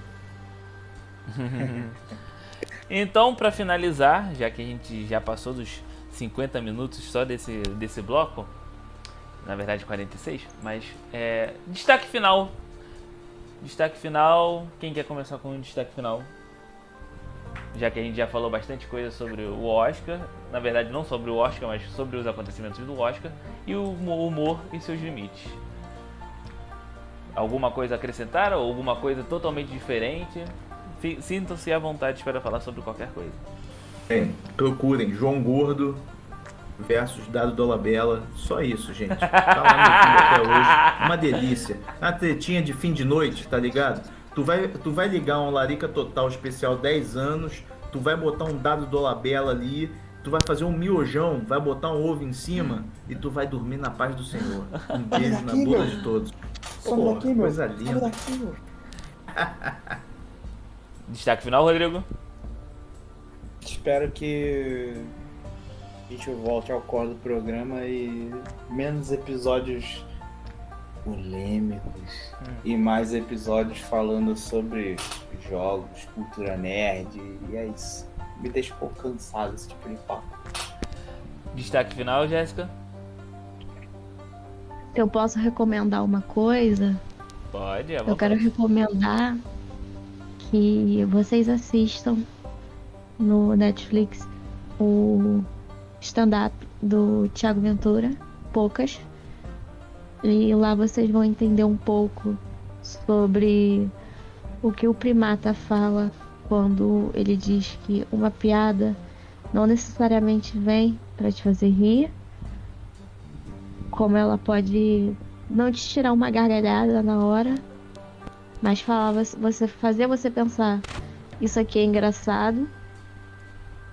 Então, para finalizar, já que a gente já passou dos 50 minutos só desse bloco, na verdade 46, mas destaque final, quem quer começar com o destaque final? Já que a gente já falou bastante coisa sobre o Oscar, na verdade não sobre o Oscar, mas sobre os acontecimentos do Oscar e o humor e seus limites. Alguma coisa a acrescentar ou alguma coisa totalmente diferente? Sintam-se à vontade para falar sobre qualquer coisa. Procurem João Gordo versus Dado Dolabella, só isso, gente. Tá lá no YouTube até hoje, uma delícia. Uma tretinha de fim de noite, tá ligado? Tu vai ligar um Larica Total especial 10 anos, tu vai botar um Dado Dolabella ali, tu vai fazer um miojão, vai botar um ovo em cima e tu vai dormir na paz do Senhor. Um beijo na bunda de todos. Pô, coisa linda. Destaque final, Rodrigo? Espero que a gente volte ao core do programa e menos episódios polêmicos e mais episódios falando sobre jogos, cultura nerd, e é isso. Me deixa um pouco cansado esse tipo de papo. Destaque final, Jéssica? Se eu posso recomendar uma coisa, Pode, eu quero recomendar que vocês assistam no Netflix o stand-up do Thiago Ventura, Poucas. E lá vocês vão entender um pouco sobre o que o Primata fala quando ele diz que uma piada não necessariamente vem para te fazer rir, como ela pode não te tirar uma gargalhada na hora, mas fazer você pensar, isso aqui é engraçado,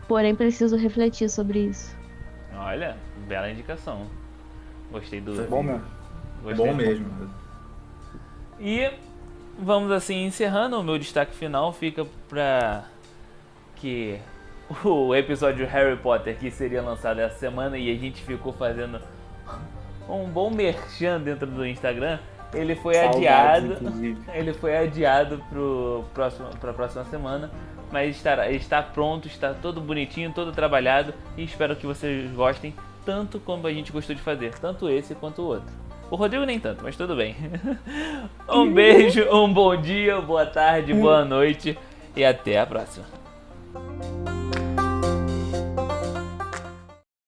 porém preciso refletir sobre isso. Olha, bela indicação. Gostei do... Bom mesmo. Bom mesmo. E vamos assim encerrando. O meu destaque final fica pra que o episódio Harry Potter que seria lançado essa semana e a gente ficou fazendo um bom merchan dentro do Instagram, ele foi adiado. Ele foi adiado para a próxima semana, mas está pronto, está todo bonitinho, todo trabalhado e espero que vocês gostem tanto como a gente gostou de fazer, tanto esse quanto o outro. O Rodrigo nem tanto, mas tudo bem. Um beijo, um bom dia, boa tarde, boa noite e até a próxima.